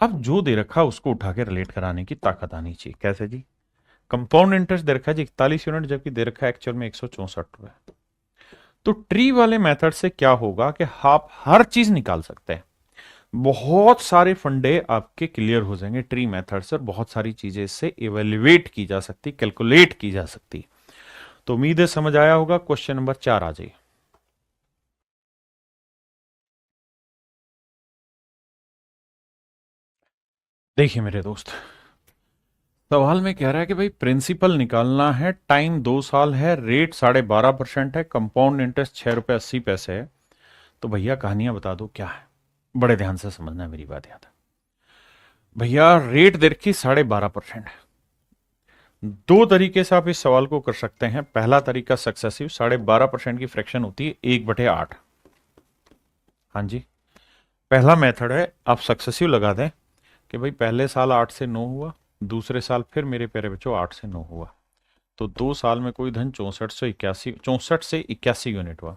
अब जो दे रखा उसको उठा के रिलेट कराने की ताकत आनी चाहिए। कैसे जी, कंपाउंड इंटरेस्ट दे रखा है जी 41 यूनिट, जबकि दे रखा है एक्चुअल में 164 रुपए। तो ट्री वाले मेथड से क्या होगा कि आप हर चीज निकाल सकते हैं, बहुत सारे फंडे आपके क्लियर हो जाएंगे ट्री मेथड से, और बहुत सारी चीजें इससे इवेल्युएट की जा सकती, कैलकुलेट की जा सकती। तो उम्मीद है समझ आया होगा। क्वेश्चन नंबर 4 आ जाइए। देखिए मेरे दोस्त, सवाल में कह रहा है कि भाई प्रिंसिपल निकालना है, टाइम 2 साल है, रेट 12.5% है, कंपाउंड इंटरेस्ट 6 रुपये 80 पैसे है। तो भैया कहानियां बता दो क्या है, बड़े ध्यान से समझना है मेरी बात याद है। भैया रेट दे रखी 12.5% है। दो तरीके से आप इस सवाल को कर सकते हैं। पहला तरीका सक्सेसिव, 12.5% की फ्रैक्शन होती है 1/8। हाँ जी, पहला मेथड है, आप सक्सेसिव लगा दें कि भाई पहले साल 8 से 9 हुआ, दूसरे साल फिर मेरे प्यारे बच्चों 8 से 9 हुआ, तो 2 साल में कोई धन 64 से 81 यूनिट हुआ।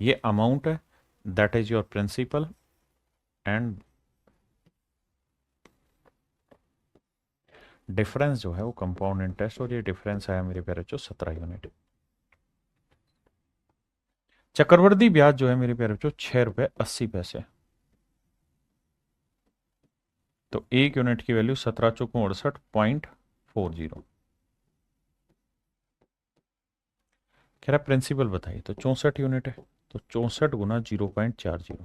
ये अमाउंट है, that is your principal, and difference जो है वो कंपाउंड इंटरेस्ट, और ये डिफरेंस आया मेरे प्यारे बच्चों 17 यूनिट। चक्रवर्ती ब्याज जो है मेरे प्यारे बच्चों 6 रुपये 80 पैसे। तो 1 यूनिट की वैल्यू 17 चौको 68.40। कह रहा प्रिंसिपल बताइए, तो 64 यूनिट है, तो 64 गुना 0.40,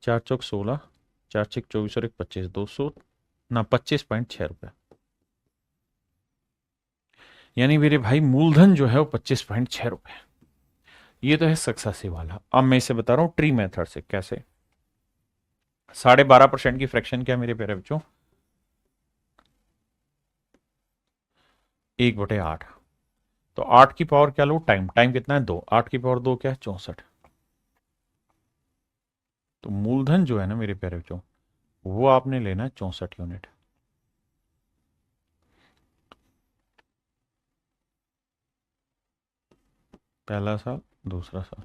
4 चौक 16, 4 6 24 और 1 25, 200 ना 25.6 रुपए। यानी मेरे भाई मूलधन जो है वो 25.6 रुपए। ये तो है सक्सेसिव वाला। अब मैं इसे बता रहा हूं ट्री मेथड से कैसे। 12.5% की फ्रैक्शन क्या है मेरे प्यारे बच्चों, 1/8। तो 8 की पावर क्या लो, टाइम, टाइम कितना है 2, 8 की पावर 2 क्या है 64। तो मूलधन जो है ना मेरे प्यारे बच्चों, वो आपने लेना है 64 यूनिट। पहला साल, दूसरा साल।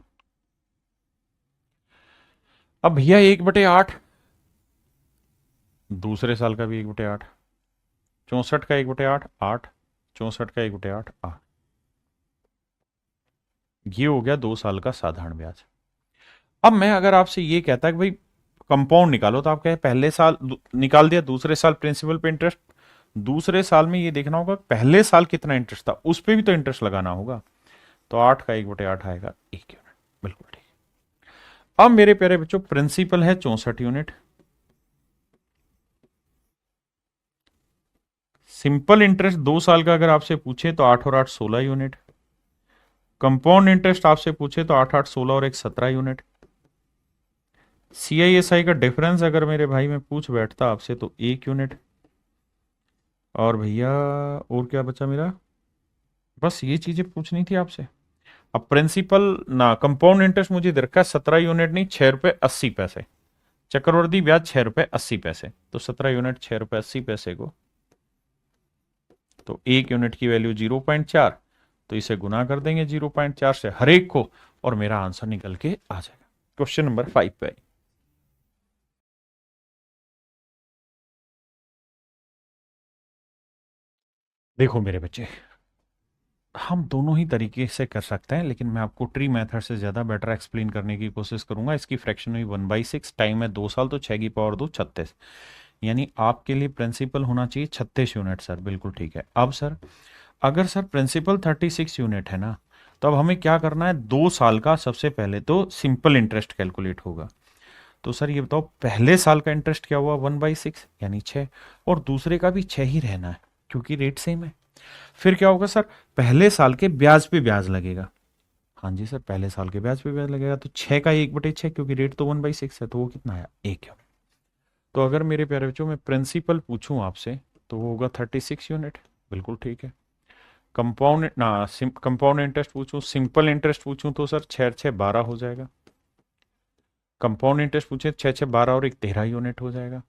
अब भैया 1/8, दूसरे साल का भी 1/8, 64 का 1/8 8, 64 का 1/8 8। ये हो गया 2 साल का साधारण ब्याज। अब मैं अगर आपसे ये कहता कि भाई कंपाउंड निकालो, तो आप कहे पहले साल निकाल दिया, दूसरे साल प्रिंसिपल पे इंटरेस्ट, दूसरे साल में ये देखना होगा पहले साल कितना इंटरेस्ट था, उस पर भी तो इंटरेस्ट लगाना होगा। तो 8 का 1/8 आएगा 1 यूनिट। बिल्कुल ठीक। अब मेरे प्यारे बच्चों प्रिंसिपल है 64 यूनिट, सिंपल इंटरेस्ट 2 साल का अगर आपसे पूछे तो 8 और 8 16 यूनिट, कंपाउंड इंटरेस्ट आपसे पूछे तो 8 8 16 और 1 17 यूनिट, CISI का डिफरेंस अगर मेरे भाई मैं पूछ बैठता आपसे तो 1 यूनिट, और भैया और क्या बचा मेरा, बस ये चीजें पूछनी थी आपसे। अब प्रिंसिपल ना कंपाउंड इंटरेस्ट मुझे दे रखा है 17 यूनिट नहीं 6 रुपए 80 पैसे, चक्रवर्ती ब्याज 6 रुपए 80 पैसे, तो 17 यूनिट 6 रुपए 80 पैसे को, तो 1 यूनिट की वैल्यू 0.4, तो इसे गुना कर देंगे 0.4 से हर एक को, और मेरा आंसर निकल के आ जाएगा। क्वेश्चन नंबर 5 पे देखो मेरे बच्चे, हम दोनों ही तरीके से कर सकते हैं, लेकिन मैं आपको ट्री मेथड से ज़्यादा बेटर एक्सप्लेन करने की कोशिश करूंगा। इसकी फ्रैक्शन हुई 1/6, टाइम है 2 साल, तो 6 की पावर 2 36, यानी आपके लिए प्रिंसिपल होना चाहिए 36 यूनिट। सर बिल्कुल ठीक है। अब सर अगर सर प्रिंसिपल 36 यूनिट है ना, तो अब हमें क्या करना है, 2 साल का सबसे पहले तो सिंपल इंटरेस्ट कैलकुलेट होगा। तो सर ये बताओ पहले साल का इंटरेस्ट क्या हुआ, 1/6 यानी 6, और दूसरे का भी 6 ही रहना है क्योंकि रेट सेम है। फिर क्या होगा सर, पहले साल के ब्याज पे ब्याज लगेगा। हाँ जी सर, पहले साल के ब्याज पे ब्याज लगेगा, तो 6 का 1/6 क्योंकि रेट तो 1/6 है, तो वो कितना आया, 1 यूनिट। तो अगर मेरे प्यारे बच्चों मैं प्रिंसिपल पूछूं आपसे तो वो होगा 36 यूनिट, बिल्कुल ठीक है। कंपाउंड ना कंपाउंड इंटरेस्ट पूछूं, सिंपल इंटरेस्ट पूछूं तो सर 6 6 12 हो जाएगा। कंपाउंड इंटरेस्ट पूछे 6 6 12 और 1 13 यूनिट हो जाएगा।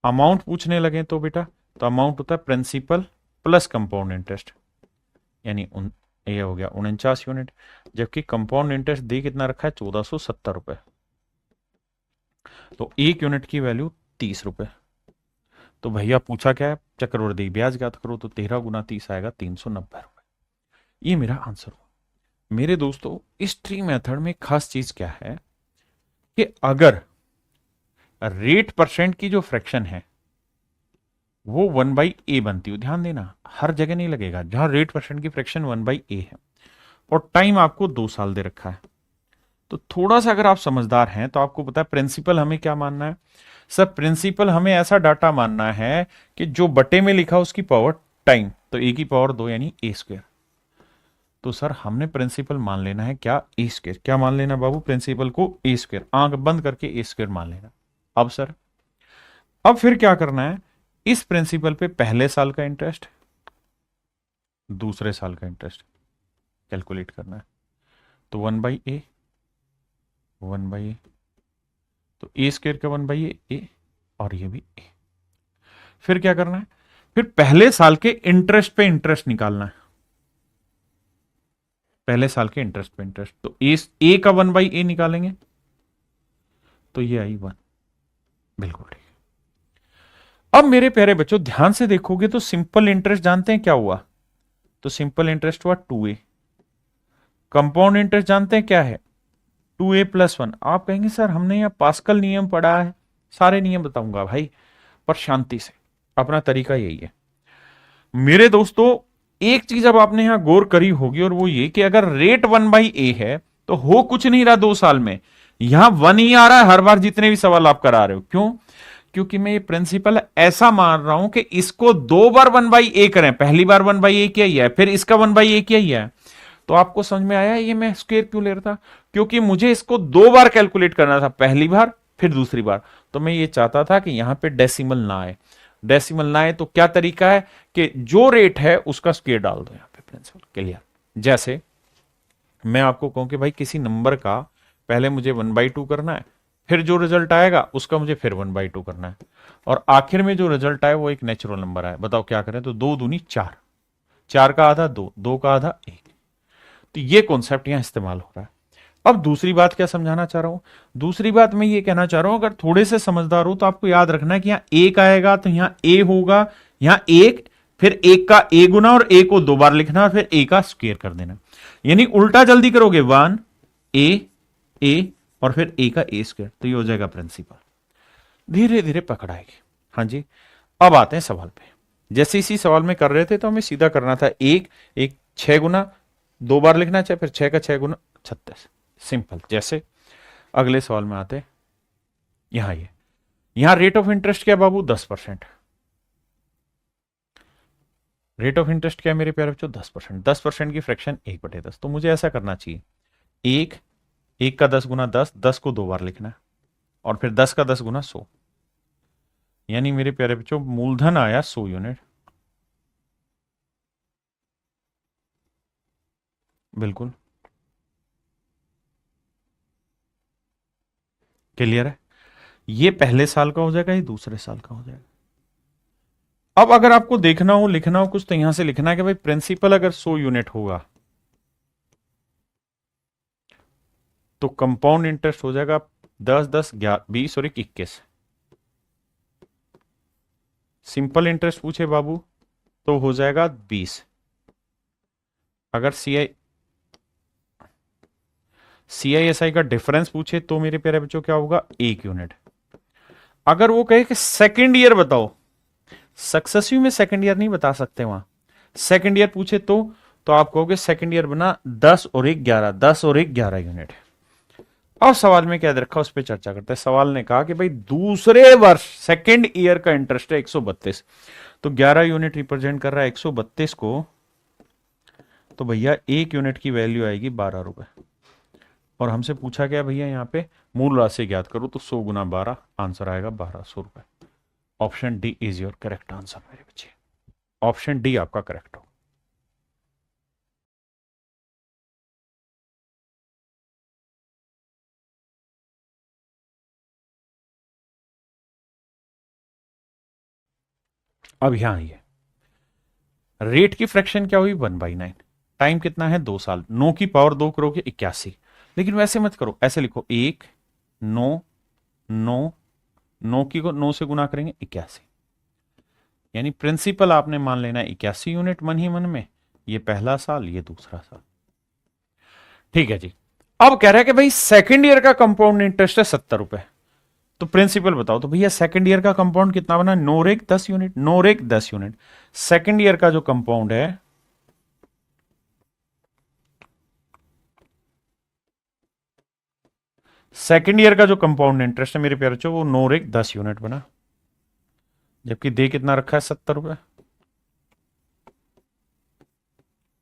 अमाउंट पूछने लगे तो बेटा, तो अमाउंट होता है प्रिंसिपल प्लस कंपाउंड इंटरेस्ट, यानी ये हो गया 49 यूनिट, जबकि कंपाउंड इंटरेस्ट दे कितना रखा है, 1470 रुपए, तो 1 यूनिट की वैल्यू 30 रुपए। तो भैया पूछा क्या है, चक्रवृद्धि ब्याज ज्ञात करो, तो 13 गुना 30 आएगा 390 रुपए। ये मेरा आंसर हुआ। मेरे दोस्तों इस ट्री मेथड में खास चीज क्या है कि अगर रेट परसेंट की जो फ्रैक्शन है वो 1/a बनती हो, ध्यान देना हर जगह नहीं लगेगा, जहां रेट परसेंट की फ्रैक्शन 1/a है और टाइम आपको 2 साल दे रखा है, तो थोड़ा सा अगर आप समझदार हैं तो आपको पता है प्रिंसिपल हमें क्या मानना है। सर प्रिंसिपल हमें ऐसा डाटा मानना है कि जो बटे में लिखा उसकी पावर टाइम, तो a की पावर 2 यानी a²। तो सर हमने प्रिंसिपल मान लेना है क्या, a²। क्या मान लेना बाबू, प्रिंसिपल को a², आंख बंद करके a² मान लेना। अब सर अब फिर क्या करना है, इस प्रिंसिपल पे पहले साल का इंटरेस्ट दूसरे साल का इंटरेस्ट कैलकुलेट करना है, तो 1/a 1/a, तो a² का 1/a और ये भी a। फिर क्या करना है, फिर पहले साल के इंटरेस्ट पे इंटरेस्ट निकालना है, पहले साल के इंटरेस्ट पे इंटरेस्ट, तो a का 1/a निकालेंगे तो ये आई 1, बिल्कुल ठीक। अब मेरे प्यारे बच्चों ध्यान से देखोगे तो सिंपल इंटरेस्ट जानते हैं क्या हुआ, तो सिंपल इंटरेस्ट हुआ 2a। कंपाउंड इंटरेस्ट जानते हैं क्या है, 2a+1। आप कहेंगे सर हमने यहाँ पास्कल नियम पढ़ा है, सारे नियम बताऊंगा भाई, पर शांति से, अपना तरीका यही है। मेरे दोस्तों एक चीज अब आपने यहां गौर करी होगी और वो ये कि अगर रेट 1/a है तो हो कुछ नहीं रहा 2 साल में, यहां 1 ही आ रहा है हर बार जितने भी सवाल आप करा रहे हो। क्यों, क्योंकि मैं ये प्रिंसिपल ऐसा मान रहा हूं कि इसको 2 बार 1/a करें, पहली बार 1/a किया ही है, फिर इसका 1/a किया ही है। तो आपको समझ में आया ये मैं स्क्वायर क्यों ले रहा था, क्योंकि मुझे इसको 2 बार कैलकुलेट करना था, पहली बार फिर दूसरी बार। तो मैं ये चाहता था कि यहां पे डेसिमल ना आए, डेसिमल ना आए तो क्या तरीका है कि जो रेट है उसका स्क्वायर डाल दो यहां पे, प्रिंसिपल क्लियर। जैसे मैं आपको कहूं कि भाई किसी नंबर का पहले मुझे 1/2 करना है, फिर जो रिजल्ट आएगा उसका मुझे फिर 1/2 करना है, और आखिर में जो रिजल्ट आए वो एक नेचुरल नंबर आए। बताओ क्या करें, तो 2 दूनी 4, 4 का आधा 2, 2 का आधा 1। तो ये कॉन्सेप्ट यहां इस्तेमाल हो रहा है। अब दूसरी बात क्या समझाना चाह रहा हूं, दूसरी बात मैं ये कहना चाह रहा हूं, अगर थोड़े से समझदार हो तो आपको याद रखना है कि यहां एक आएगा तो यहां ए होगा, यहां एक, फिर एक का ए गुना और ए को 2 बार लिखना और फिर ए का स्क्वायर कर देना, यानी उल्टा जल्दी करोगे 1 ए और फिर ए का a², तो ये हो जाएगा प्रिंसिपल। धीरे धीरे पकड़ आएगी। हाँ जी, अब आते हैं सवाल पे। जैसे इसी सवाल में कर रहे थे तो हमें सीधा करना था एक 6 गुना 2 बार लिखना चाहिए, फिर 6 का 6 गुना 36, सिंपल। जैसे अगले सवाल में आते, यहां रेट ऑफ इंटरेस्ट क्या बाबू, 10%। रेट ऑफ इंटरेस्ट क्या है मेरे प्यारे बच्चों, 10%। 10% की फ्रैक्शन 1/10। तो मुझे ऐसा करना चाहिए, एक का 10 गुना 10, 10 को 2 बार लिखना है, और फिर 10 का 10 गुना 100, यानी मेरे प्यारे बच्चों मूलधन आया 100 यूनिट। बिल्कुल क्लियर है। ये पहले साल का हो जाएगा, ये दूसरे साल का हो जाएगा। अब अगर आपको देखना हो, लिखना हो कुछ, तो यहां से लिखना है कि भाई प्रिंसिपल अगर 100 यूनिट होगा तो कंपाउंड इंटरेस्ट हो जाएगा 10, 10, 20 और 21। सिंपल इंटरेस्ट पूछे बाबू तो हो जाएगा 20। अगर CISI का डिफरेंस पूछे तो मेरे प्यारे बच्चों क्या होगा, 1 यूनिट। अगर वो कहे कि सेकेंड ईयर बताओ, सक्सेसिव में सेकेंड ईयर नहीं बता सकते वहां, सेकेंड ईयर पूछे तो आप कहोगे सेकेंड ईयर बना 10 और 1 11, 10 और 1 11 यूनिट। अब सवाल में क्या दे रखा उस पर चर्चा करते हैं। सवाल ने कहा कि भाई दूसरे वर्ष सेकेंड ईयर का इंटरेस्ट है 132, तो 11 यूनिट रिप्रेजेंट कर रहा है 132 को, तो भैया 1 यूनिट की वैल्यू आएगी 12 रुपए। और हमसे पूछा गया भैया यहाँ पे मूल राशि ज्ञात करो, तो 100 गुना 12, आंसर आएगा 1200 रुपए। Option D is your correct answer मेरे बच्चे, ऑप्शन डी आपका करेक्ट हो। अब यहां आइए, रेट की फ्रैक्शन क्या हुई, 1/9। टाइम कितना है, 2 साल। 9 की पावर 2 करोगे 81। लेकिन वैसे मत करो, ऐसे लिखो 1 9 9 9 की को 9 से गुना करेंगे 81, यानी प्रिंसिपल आपने मान लेना 81 यूनिट मन ही मन में। ये पहला साल, ये दूसरा साल। ठीक है जी। अब कह रहा है कि भाई सेकेंड ईयर का कंपाउंड इंटरेस्ट है 70 रुपए, तो प्रिंसिपल बताओ। तो भैया सेकंड ईयर का कंपाउंड कितना बना, नोरेक 10 यूनिट, नोरेक 10 यूनिट। सेकंड ईयर का जो कंपाउंड है, सेकंड ईयर का जो कंपाउंड इंटरेस्ट है मेरे प्यारे बच्चों, वो नोरेक 10 यूनिट बना, जबकि दे कितना रखा है, 70 रुपए।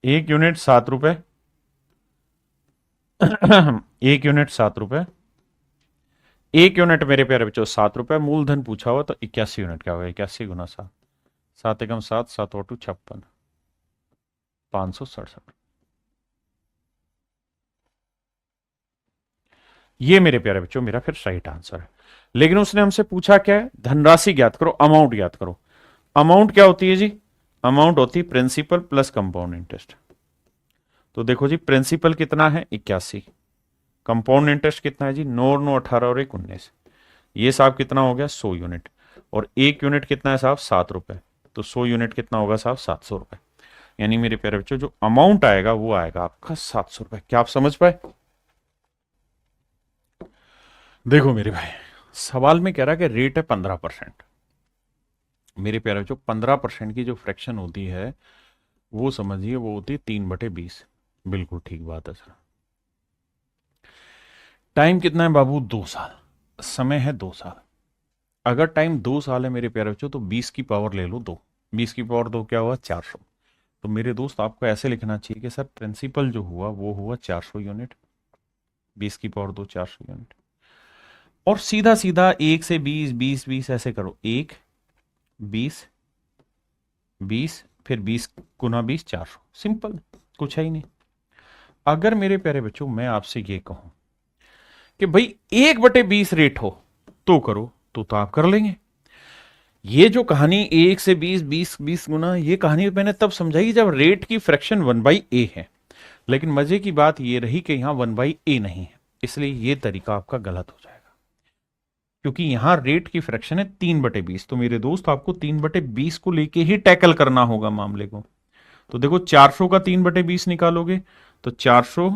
1 यूनिट 7 रुपए 1 यूनिट 7 रुपए, 1 यूनिट मेरे प्यारे बच्चों 7 रुपए। मूलधन पूछा हुआ तो 81 यूनिट क्या होगा, 81 गुना 7, 7 एकम 7, 7 और 2 56, 567। ये मेरे प्यारे बच्चों मेरा फिर राइट आंसर है। लेकिन उसने हमसे पूछा क्या है, धनराशि ज्ञात करो, अमाउंट ज्ञात करो। अमाउंट क्या होती है जी, अमाउंट होती है प्रिंसिपल प्लस कंपाउंड इंटरेस्ट। तो देखो जी, प्रिंसिपल कितना है 81, कंपाउंड इंटरेस्ट कितना है जी 9 9 18 और 1 19, ये साहब कितना हो गया 100 यूनिट, और 1 यूनिट कितना है साहब 7 रुपए, तो 100 यूनिट कितना होगा साहब 700 रुपए। यानी मेरे प्यारे बच्चों जो अमाउंट आएगा वो आएगा आपका 700 रुपए। क्या आप समझ पाए? देखो मेरे भाई, सवाल में कह रहा है कि रेट है 15%। मेरे प्यारे बच्चों 15% की जो फ्रैक्शन होती है वो समझिए वो होती है 3/20। बिल्कुल ठीक बात है सर। टाइम कितना है बाबू, 2 साल। समय है 2 साल। अगर टाइम 2 साल है मेरे प्यारे बच्चों, तो 20 की पावर ले लो 2, 20 की पावर 2 क्या हुआ 400। तो मेरे दोस्त आपको ऐसे लिखना चाहिए कि सर प्रिंसिपल जो हुआ वो हुआ 400 यूनिट, 20 की पावर 2 400 यूनिट। और सीधा सीधा 1 से 20 20 20 ऐसे करो, 1 20 20 फिर 20 गुना 20 400, सिंपल, कुछ है ही नहीं। अगर मेरे प्यारे बच्चों मैं आपसे ये कहूं कि भाई 1/20 रेट हो तो करो, तो आप कर लेंगे। ये जो कहानी 1 से 20 20 20 गुना, ये कहानी मैंने तब समझाई जब रेट की फ्रैक्शन 1/a है। लेकिन मजे की बात ये रही कि यहां 1/a नहीं है, इसलिए ये तरीका आपका गलत हो जाएगा, क्योंकि यहां रेट की फ्रैक्शन है 3/20। तो मेरे दोस्त आपको 3/20 को लेके ही टैकल करना होगा मामले को। तो देखो 400 का 3/20 निकालोगे तो 400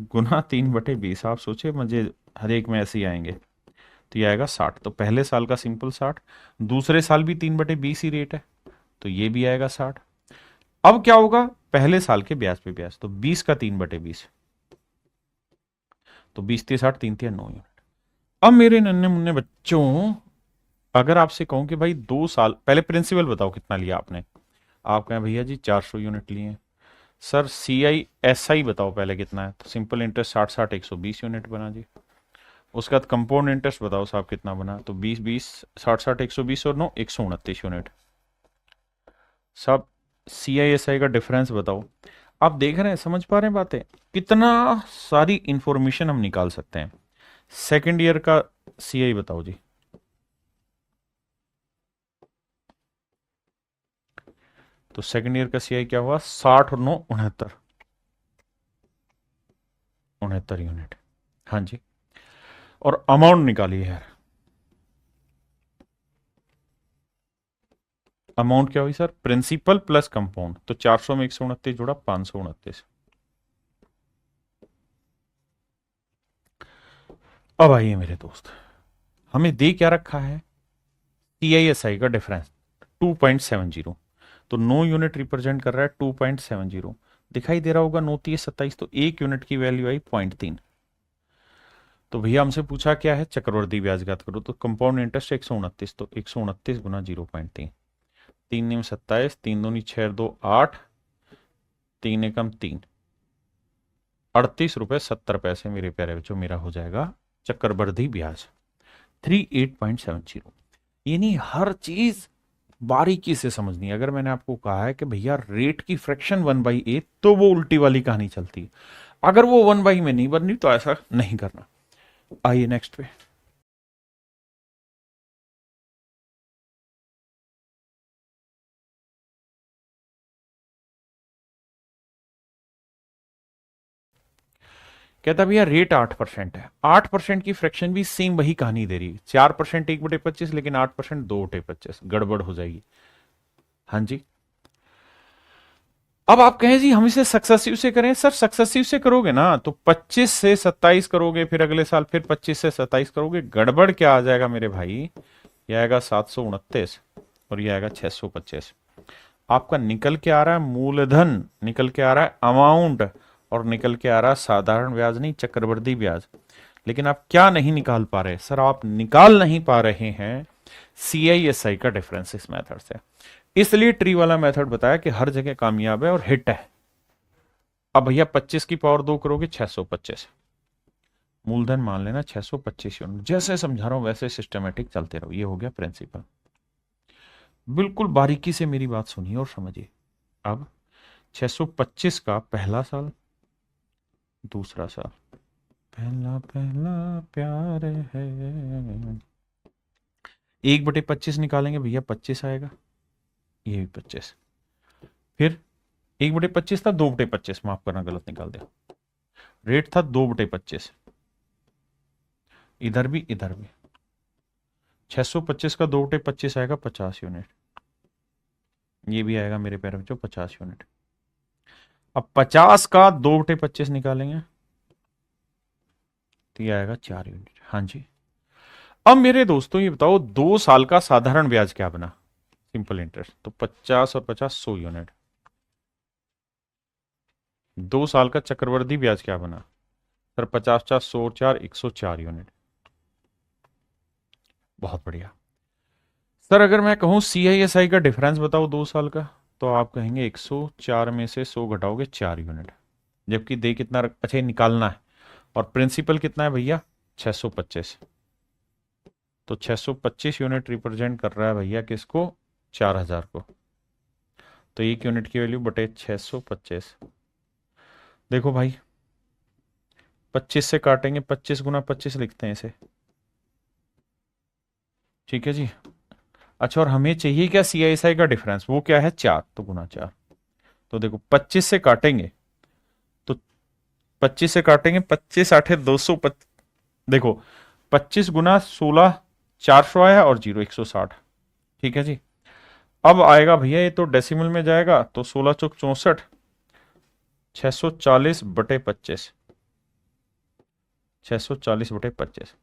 गुना 3/20, आप सोचे मुझे हर एक में ऐसे ही आएंगे, तो ये आएगा 60। तो पहले साल का सिंपल 60, दूसरे साल भी 3/20 ही रेट है, तो ये भी आएगा 60। अब क्या होगा, पहले साल के ब्याज पे ब्याज, तो 20 का 3/20, तो 20 × 60 3 × 9 यूनिट। अब मेरे नन्हे मुन्ने बच्चों, अगर आपसे कहूं कि भाई 2 साल पहले प्रिंसिपल बताओ कितना लिया आपने, आप कहें भैया जी 400 यूनिट लिए। Sir C I S I बताओ पहले कितना है, तो सिंपल इंटरेस्ट 60 120 यूनिट बना जी। उसके बाद कंपाउंड इंटरेस्ट बताओ साहब कितना बना, तो 20 20 60 120 और 9 129 यूनिट। सब सी आई एस आई का डिफरेंस बताओ। आप देख रहे हैं, समझ पा रहे हैं बातें, कितना सारी इंफॉर्मेशन हम निकाल सकते हैं। सेकेंड ईयर का सी आई बताओ जी। तो सेकेंड ईयर का सी आई क्या हुआ, 60 और 9 69, 69 यूनिट। हाँ जी, और अमाउंट निकालिए यार। अमाउंट क्या हुई सर, प्रिंसिपल प्लस कंपाउंड, तो 400 में 129 जोड़ा 529। अब आइए मेरे दोस्त, हमें दे क्या रखा है, टी आई एस आई का डिफरेंस 2.70, तो 9 यूनिट रिप्रेजेंट कर रहा है 2.70। दिखाई दे रहा होगा 9 3 27, तो 1 यूनिट की वैल्यू आई 0.3। तो भैया हमसे पूछा क्या है, चक्रवर्ती ब्याज ज्ञात करो, तो कंपाउंड इंटरेस्ट 129, तो 129 गुना 0.3, 3 27, 3 दूनी 6 2 8, 3 एकम 3, 38 रुपये 70 पैसे मेरे प्यारे बच्चों मेरा हो जाएगा चक्रवर्ती ब्याज 38.70। यानी हर चीज बारीकी से समझनी है। अगर मैंने आपको कहा है कि भैया रेट की फ्रैक्शन 1/8, तो वो उल्टी वाली कहानी चलती है। अगर वो 1 में नहीं बननी तो ऐसा नहीं करना। आइए नेक्स्ट पे। कहता भैया रेट 8% है, 8% की फ्रैक्शन भी सेम वही कहानी दे रही है, 4% 1/25, लेकिन 8% 2/25, गड़बड़ हो जाएगी। हाँ जी, अब आप कहें जी हम इसे सक्सेसिव से करें, सर सक्सेसिव से करोगे ना तो 25 से 27 करोगे, फिर अगले साल फिर 25 से 27 करोगे, गड़बड़ क्या आ जाएगा मेरे भाई, ये आएगा 729 और ये आएगा 625। आपका निकल के आ रहा है मूलधन, निकल के आ रहा है अमाउंट, और निकल के आ रहा है साधारण ब्याज नहीं चक्रवृद्धि ब्याज। लेकिन आप क्या नहीं निकाल पा रहे सर, आप निकाल नहीं पा रहे हैं सी आई एस आई का डिफरेंस इस मेथड से। इसलिए ट्री वाला मेथड बताया कि हर जगह कामयाब है और हिट है। अब भैया 25 की पावर 2 करोगे 625, मूलधन मान लेना 625 यूनिट। जैसे समझा रहा हूं वैसे सिस्टमेटिक चलते रहो, ये हो गया प्रिंसिपल। बिल्कुल बारीकी से मेरी बात सुनिए और समझिए। अब 625 का पहला साल, दूसरा साल, पहला पहला प्यार है, 1/25 निकालेंगे भैया 25 आएगा, ये भी 25। फिर 1/25 था, 2/25, माफ करना गलत निकाल दिया, रेट था 2/25, इधर भी इधर भी। 625 का 2/25 आएगा 50 यूनिट, ये भी आएगा मेरे पैर बच्चों 50 यूनिट। अब 50 का 2/25 निकालेंगे तो ये आएगा 4 यूनिट। हाँ जी, अब मेरे दोस्तों ये बताओ 2 साल का साधारण ब्याज क्या बना, सिंपल इंटरेस्ट, तो 50 और 50 100 यूनिट। 2 साल का चक्रवृद्धि ब्याज क्या बना सर, 50 50 100 4 104 यूनिट। बहुत बढ़िया। सर अगर मैं कहूं सी आई एस आई का डिफरेंस बताओ 2 साल का, तो आप कहेंगे 104 में से 100 घटाओगे 4 यूनिट, जबकि दे कितना अच्छा ये निकालना है, और प्रिंसिपल कितना है भैया 625, तो 625 यूनिट रिप्रेजेंट कर रहा है भैया किसको, 4000 को, तो 1 यूनिट की वैल्यू बटे 625। देखो भाई 25 से काटेंगे, 25 गुना 25 लिखते हैं इसे, ठीक है जी। अच्छा और हमें चाहिए क्या सी आई एस आई का डिफरेंस, वो क्या है 4, तो गुना 4। तो देखो 25 से काटेंगे, तो 25 से काटेंगे, 25 8 200, देखो 25 गुना 16 400 आया, और 0 160, ठीक है जी। अब आएगा भैया ये तो डेसिमल में जाएगा, तो 16 चौक 64, 640/25, 640/25।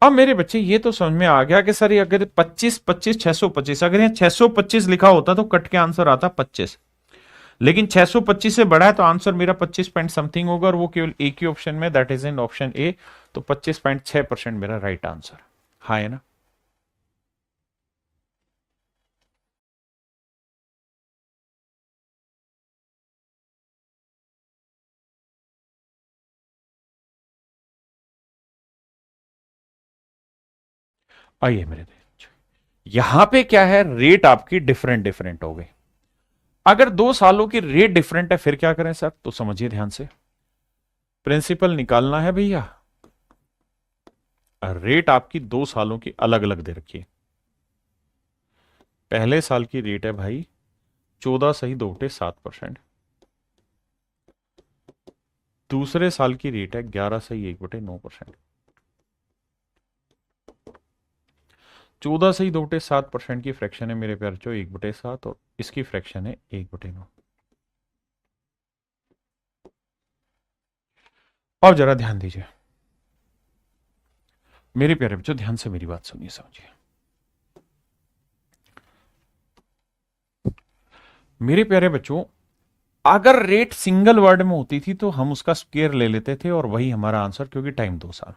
अब मेरे बच्चे ये तो समझ में आ गया कि सर ये अगर 25 25 625, अगर यहाँ 625 लिखा होता तो कट के आंसर आता 25, लेकिन 625 से बड़ा है तो आंसर मेरा 25 पॉइंट समथिंग होगा, और वो केवल एक ही ऑप्शन में, that is in option A. तो 25.6% मेरा राइट आंसर। हाँ है ना? आइए मेरे देश, यहां पे क्या है, रेट आपकी डिफरेंट डिफरेंट हो गई। अगर 2 सालों की रेट डिफरेंट है फिर क्या करें सर? तो समझिए ध्यान से, प्रिंसिपल निकालना है भैया, रेट आपकी 2 सालों की अलग अलग दे रखी है। पहले साल की रेट है भाई 14 सही 2 बटे 7%। दूसरे साल की रेट है 11 सही 1 बटे 9%। 14 सही 2 बटे 7% की फ्रैक्शन है मेरे प्यार जो 1 बटे 7, और इसकी फ्रैक्शन है 1 बटे 9। अब जरा ध्यान दीजिए मेरे प्यारे बच्चों, ध्यान से मेरी बात सुनिए समझिए। मेरे प्यारे बच्चों, अगर रेट सिंगल वर्ड में होती थी तो हम उसका स्क्वायर ले लेते थे और वही हमारा आंसर, क्योंकि टाइम 2 साल।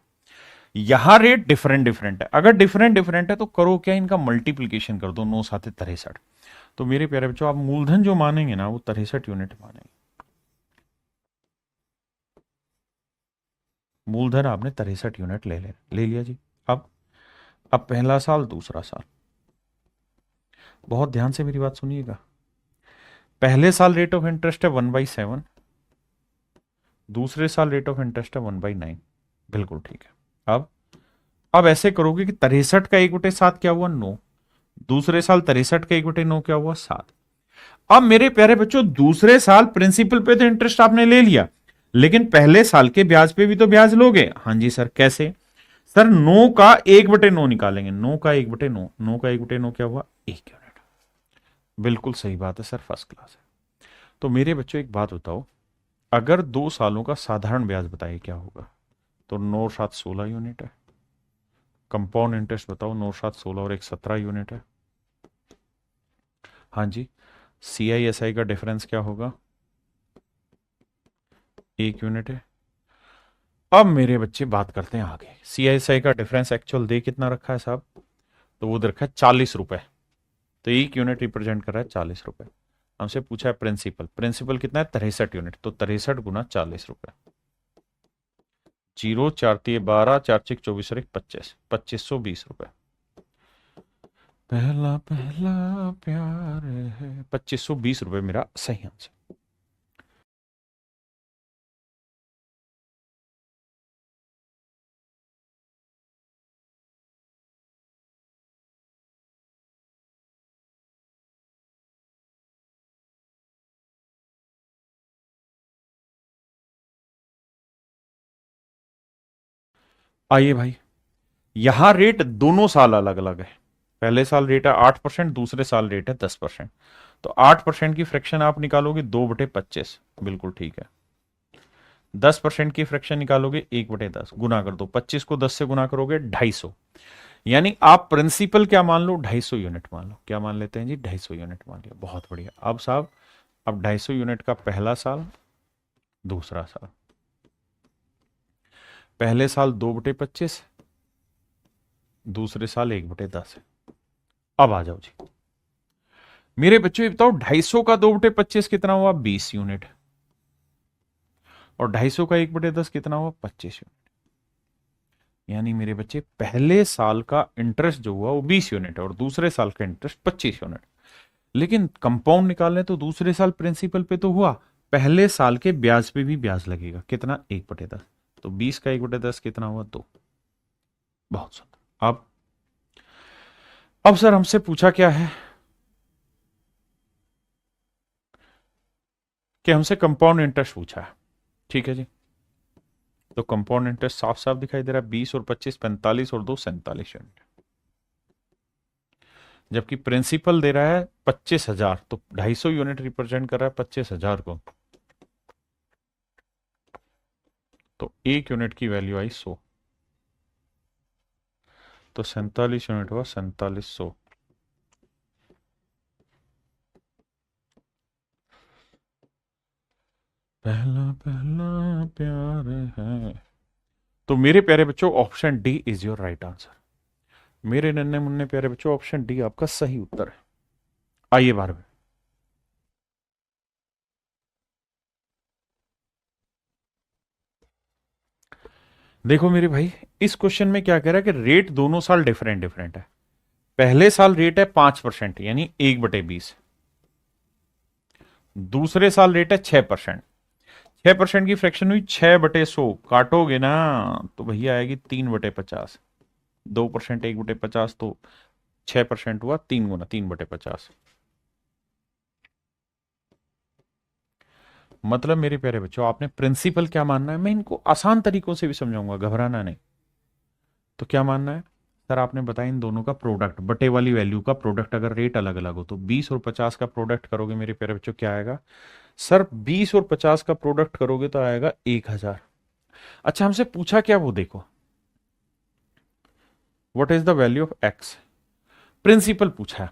यहां रेट डिफरेंट डिफरेंट है, अगर डिफरेंट डिफरेंट है तो करो क्या, इनका मल्टीप्लीकेशन कर दो, 9 7 63। तो मेरे प्यारे बच्चों, आप मूलधन जो मानेंगे ना वो 63 यूनिट मानेंगे। मूलधन आपने 63 यूनिट ले लिया जी। अब पहला साल दूसरा साल, बहुत ध्यान से मेरी बात सुनिएगा। पहले साल रेट ऑफ इंटरेस्ट है 1/7, दूसरे साल रेट ऑफ इंटरेस्ट है 1/9। बिल्कुल ठीक है। अब ऐसे करोगे कि 63 का 1/7 क्या हुआ? 9। दूसरे साल 63 का 1/9 क्या हुआ? 7। अब मेरे प्यारे बच्चों, दूसरे साल प्रिंसिपल पे तो इंटरेस्ट आपने ले लिया, लेकिन पहले साल के ब्याज पे भी तो ब्याज लोगे। हाँ जी सर, कैसे? सर 9 का 1/9 निकालेंगे। 9 का 1/9, 9 का 1/9 क्या हुआ? 1 यूनिट। बिल्कुल सही बात है सर, फर्स्ट क्लास है। तो मेरे बच्चों एक बात बताओ, अगर 2 सालों का साधारण ब्याज बताइए क्या होगा? तो 9 7 16 यूनिट है। कंपाउंड इंटरेस्ट बताओ, 9 7 16 और 1 17 यूनिट है। हाँ जी। CISI का डिफरेंस क्या होगा? 1 यूनिट है। अब मेरे बच्चे बात करते हैं आगे। CISI का डिफरेंस एक्चुअल दे कितना रखा है साहब? तो वो दे रखा है 40 रुपए। तो 1 यूनिट रिप्रेजेंट कर रहा है 40 रुपए। हमसे पूछा है प्रिंसिपल, प्रिंसिपल कितना है? 63 यूनिट। तो 63 × 40 रुपए। 0 4 × 3 = 12, 4 × 6 = 24 और 1 25, 2520 रुपए। पहला पहला प्यार है, 2520 रुपए मेरा सही आंसर। आइए भाई, यहां रेट दोनों साल अलग अलग है। पहले साल रेट है 8%, दूसरे साल रेट है 10%। तो 8% की फ्रैक्शन आप निकालोगे 2/25। बिल्कुल ठीक है। 10% की फ्रैक्शन निकालोगे 1/10। गुना कर दो, 25 को 10 से गुना करोगे 250। यानी आप प्रिंसिपल क्या मान लो? 250 यूनिट मान लो। क्या मान लेते हैं जी? 250 यूनिट मान लिया। बहुत बढ़िया। अब साहब, अब 250 यूनिट का पहला साल दूसरा साल। पहले साल 2/25, दूसरे साल 1/10 है। अब आ जाओ जी मेरे बच्चों, ये बताओ 250 का 2/25 कितना हुआ? 20 यूनिट। और 250 का 1/10 कितना हुआ? 25 यूनिट। यानी मेरे बच्चे, पहले साल का इंटरेस्ट जो हुआ वो 20 यूनिट है और दूसरे साल का इंटरेस्ट 25 यूनिट। लेकिन कंपाउंड निकालने तो दूसरे साल प्रिंसिपल पे तो हुआ, पहले साल के ब्याज पे भी ब्याज लगेगा। कितना? 1/10। तो 20 का 1/10 कितना हुआ? 2। बहुत सुंदर। अब सर हमसे पूछा क्या है कि हमसे कंपाउंड इंटरेस्ट पूछा है। ठीक है जी। तो कंपाउंड इंटरेस्ट साफ साफ दिखाई दे रहा है, 20 और 25 45 और 2 47 यूनिट। जबकि प्रिंसिपल दे रहा है 25,000, तो 250 यूनिट रिप्रेजेंट कर रहा है 25,000 को। तो 1 यूनिट की वैल्यू आई 100। तो 47 यूनिट हुआ 4700। पहला पहला प्यार है। तो मेरे प्यारे बच्चों option D is your right answer. मेरे नन्हे मुन्ने प्यारे बच्चों ऑप्शन डी आपका सही उत्तर है। आइए 12वें। देखो मेरे भाई, इस क्वेश्चन में क्या कह रहा है कि रेट दोनों साल डिफरेंट डिफरेंट है। पहले साल रेट है 5% यानी 1/20। दूसरे साल रेट है 6%। 6% की फ्रैक्शन हुई 6/100, काटोगे ना तो भैया आएगी 3/50। 2% 1/50 तो 6% हुआ 3 गुना 3/50। मतलब मेरे प्यारे बच्चों आपने प्रिंसिपल क्या मानना है, मैं इनको आसान तरीकों से भी समझाऊंगा, घबराना नहीं। तो क्या मानना है सर, आपने बताया इन दोनों का प्रोडक्ट, बटे वाली वैल्यू का प्रोडक्ट अगर रेट अलग अलग हो तो 20 और 50 का प्रोडक्ट करोगे मेरे प्यारे बच्चों क्या आएगा सर, 20 और 50 का प्रोडक्ट करोगे तो आएगा 1000। अच्छा हमसे पूछा क्या वो देखो, what is the value of x, principal पूछा है।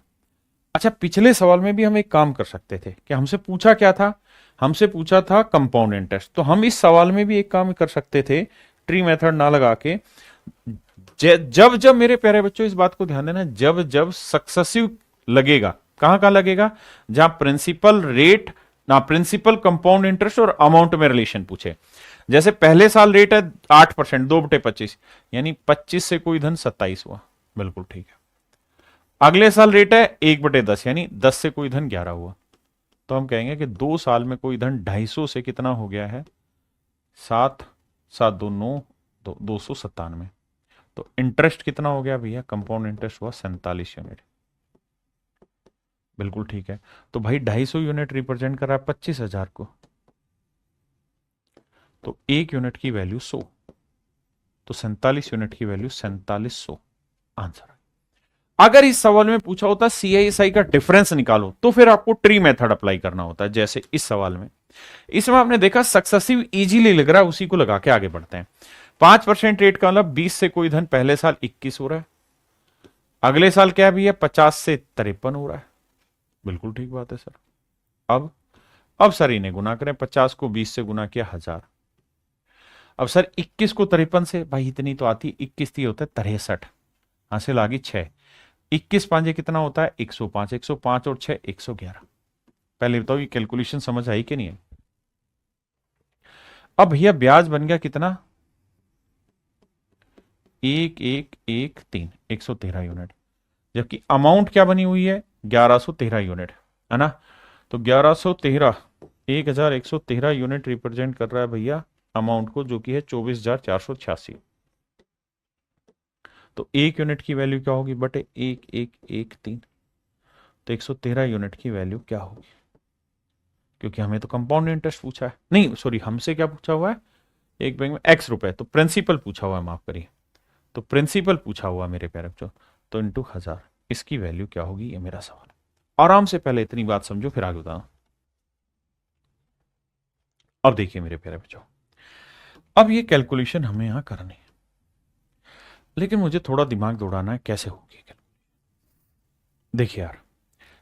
अच्छा पिछले सवाल में भी हम एक काम कर सकते थे कि हमसे पूछा क्या था, हमसे पूछा था कंपाउंड इंटरेस्ट, तो हम इस सवाल में भी एक काम कर सकते थे ट्री मेथड ना लगा के, जब जब मेरे प्यारे बच्चों इस बात को ध्यान देना, जब जब सक्सेसिव लगेगा, कहां कहां लगेगा, जहां प्रिंसिपल रेट ना प्रिंसिपल कंपाउंड इंटरेस्ट और अमाउंट में रिलेशन पूछे। जैसे पहले साल रेट है 8%, 2/25 यानी 25 से कोई धन 27 हुआ, बिल्कुल ठीक है। अगले साल रेट है 1/10 यानी 10 से कोई धन 11 हुआ, तो हम कहेंगे कि 2 साल में कोई धन 250 से कितना हो गया है, 7 7 2 9 297। तो इंटरेस्ट कितना हो गया भैया, कंपाउंड इंटरेस्ट हुआ 47 यूनिट, बिल्कुल ठीक है। तो भाई 250 यूनिट रिप्रेजेंट कर रहा है 25,000 को, तो 1 यूनिट की वैल्यू 100, तो 47 यूनिट की वैल्यू 4700 आंसर। अगर इस सवाल में पूछा होता CISI का डिफरेंस निकालो तो फिर आपको ट्री मेथड अप्लाई करना होता है, जैसे इस सवाल में। इसमें आपने देखा सक्सेसिव इजीली लग रहा है, उसी को लगा के आगे बढ़ते हैं। 5% रेट का मतलब 20 से कोई धन पहले साल 21 हो रहा है, अगले साल क्या भी है 50 से 53 हो रहा है, बिल्कुल ठीक बात है सर। अब सर इन्हें गुना करें, 50 को 20 से गुना किया 1000। अब सर 21 को 53 से, भाई इतनी तो आती, 21 थी होता है 63, हासिल आ गई 6, 21 पांजे कितना होता है 105, 105 और 6 111। पहले बताओ ये कैलकुलेशन समझ आई कि नहीं है। अब भैया ब्याज बन गया कितना, 1113, 113 यूनिट, जबकि अमाउंट क्या बनी हुई है 1113 यूनिट, है ना। तो 1113 1113 यूनिट रिप्रेजेंट कर रहा है भैया अमाउंट को, जो कि है 24,486। तो 1 यूनिट की वैल्यू क्या होगी बटे 1113, तो 113 यूनिट की वैल्यू क्या होगी, क्योंकि हमें तो कंपाउंड इंटरेस्ट पूछा है, नहीं सॉरी हमसे क्या पूछा हुआ है, एक बैंक में x रुपए, तो प्रिंसिपल पूछा हुआ है, माफ करिए, तो प्रिंसिपल पूछा हुआ मेरे प्यारे बच्चों, तो इंटू 1000 इसकी वैल्यू क्या होगी, ये मेरा सवाल। आराम से पहले इतनी बात समझो फिर आगे बताना। अब देखिए मेरे प्यारे बच्चों, अब ये कैलकुलेशन हमें यहां करनी है, लेकिन मुझे थोड़ा दिमाग दौड़ाना है कैसे होगी। देखिए यार,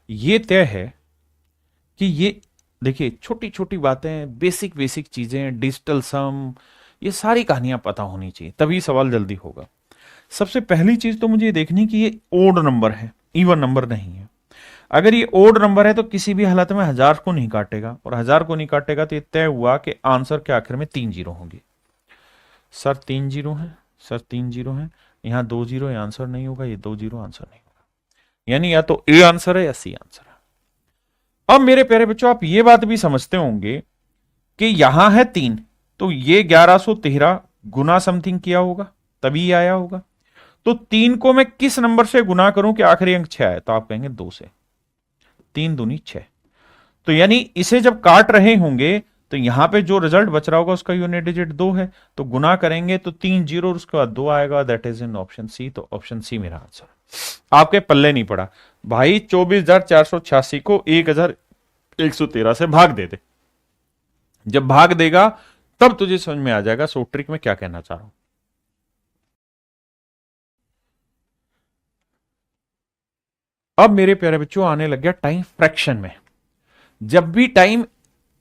ये तय है कि ये देखिए छोटी छोटी बातें, बेसिक बेसिक चीजें, डिजिटल सम, ये सारी कहानियां पता होनी चाहिए, तभी सवाल जल्दी होगा। सबसे पहली चीज तो मुझे ये देखनी कि ये ओड नंबर है, इवन नंबर नहीं है। अगर ये ओड नंबर है तो किसी भी हालत में 1000 को नहीं काटेगा, और 1000 को नहीं काटेगा तो ये तय हुआ कि आंसर के आखिर में 3 जीरो होंगे। सर 3 जीरो है, सर 3 जीरो है, यहां 2 जीरो, ये आंसर नहीं होगा, ये 2 जीरो आंसर नहीं होगा, यानी या तो ए आंसर है या सी आंसर है। अब मेरे प्यारे बच्चों आप ये बात भी समझते होंगे कि यहां है 3, तो ये 1113 गुना समथिंग किया होगा तभी आया होगा। तो 3 को मैं किस नंबर से गुना करूं कि आखिरी अंक 6 आए, तो आप कहेंगे 2 से, 3 दूनी 6। तो यानी इसे जब काट रहे होंगे तो यहां पे जो रिजल्ट बच रहा होगा उसका यूनिट डिजिट 2 है, तो गुना करेंगे तो 3 जीरो और उसके बाद 2 आएगा, that is in option C. तो ऑप्शन सी मेरा आंसर। आपके पल्ले नहीं पड़ा भाई, 24,486 को 1,113 से भाग दे दे, जब भाग देगा तब तुझे समझ में आ जाएगा सो ट्रिक में क्या कहना चाह रहा हूं। अब मेरे प्यारे बच्चों आने लग गया टाइम फ्रैक्शन में। जब भी टाइम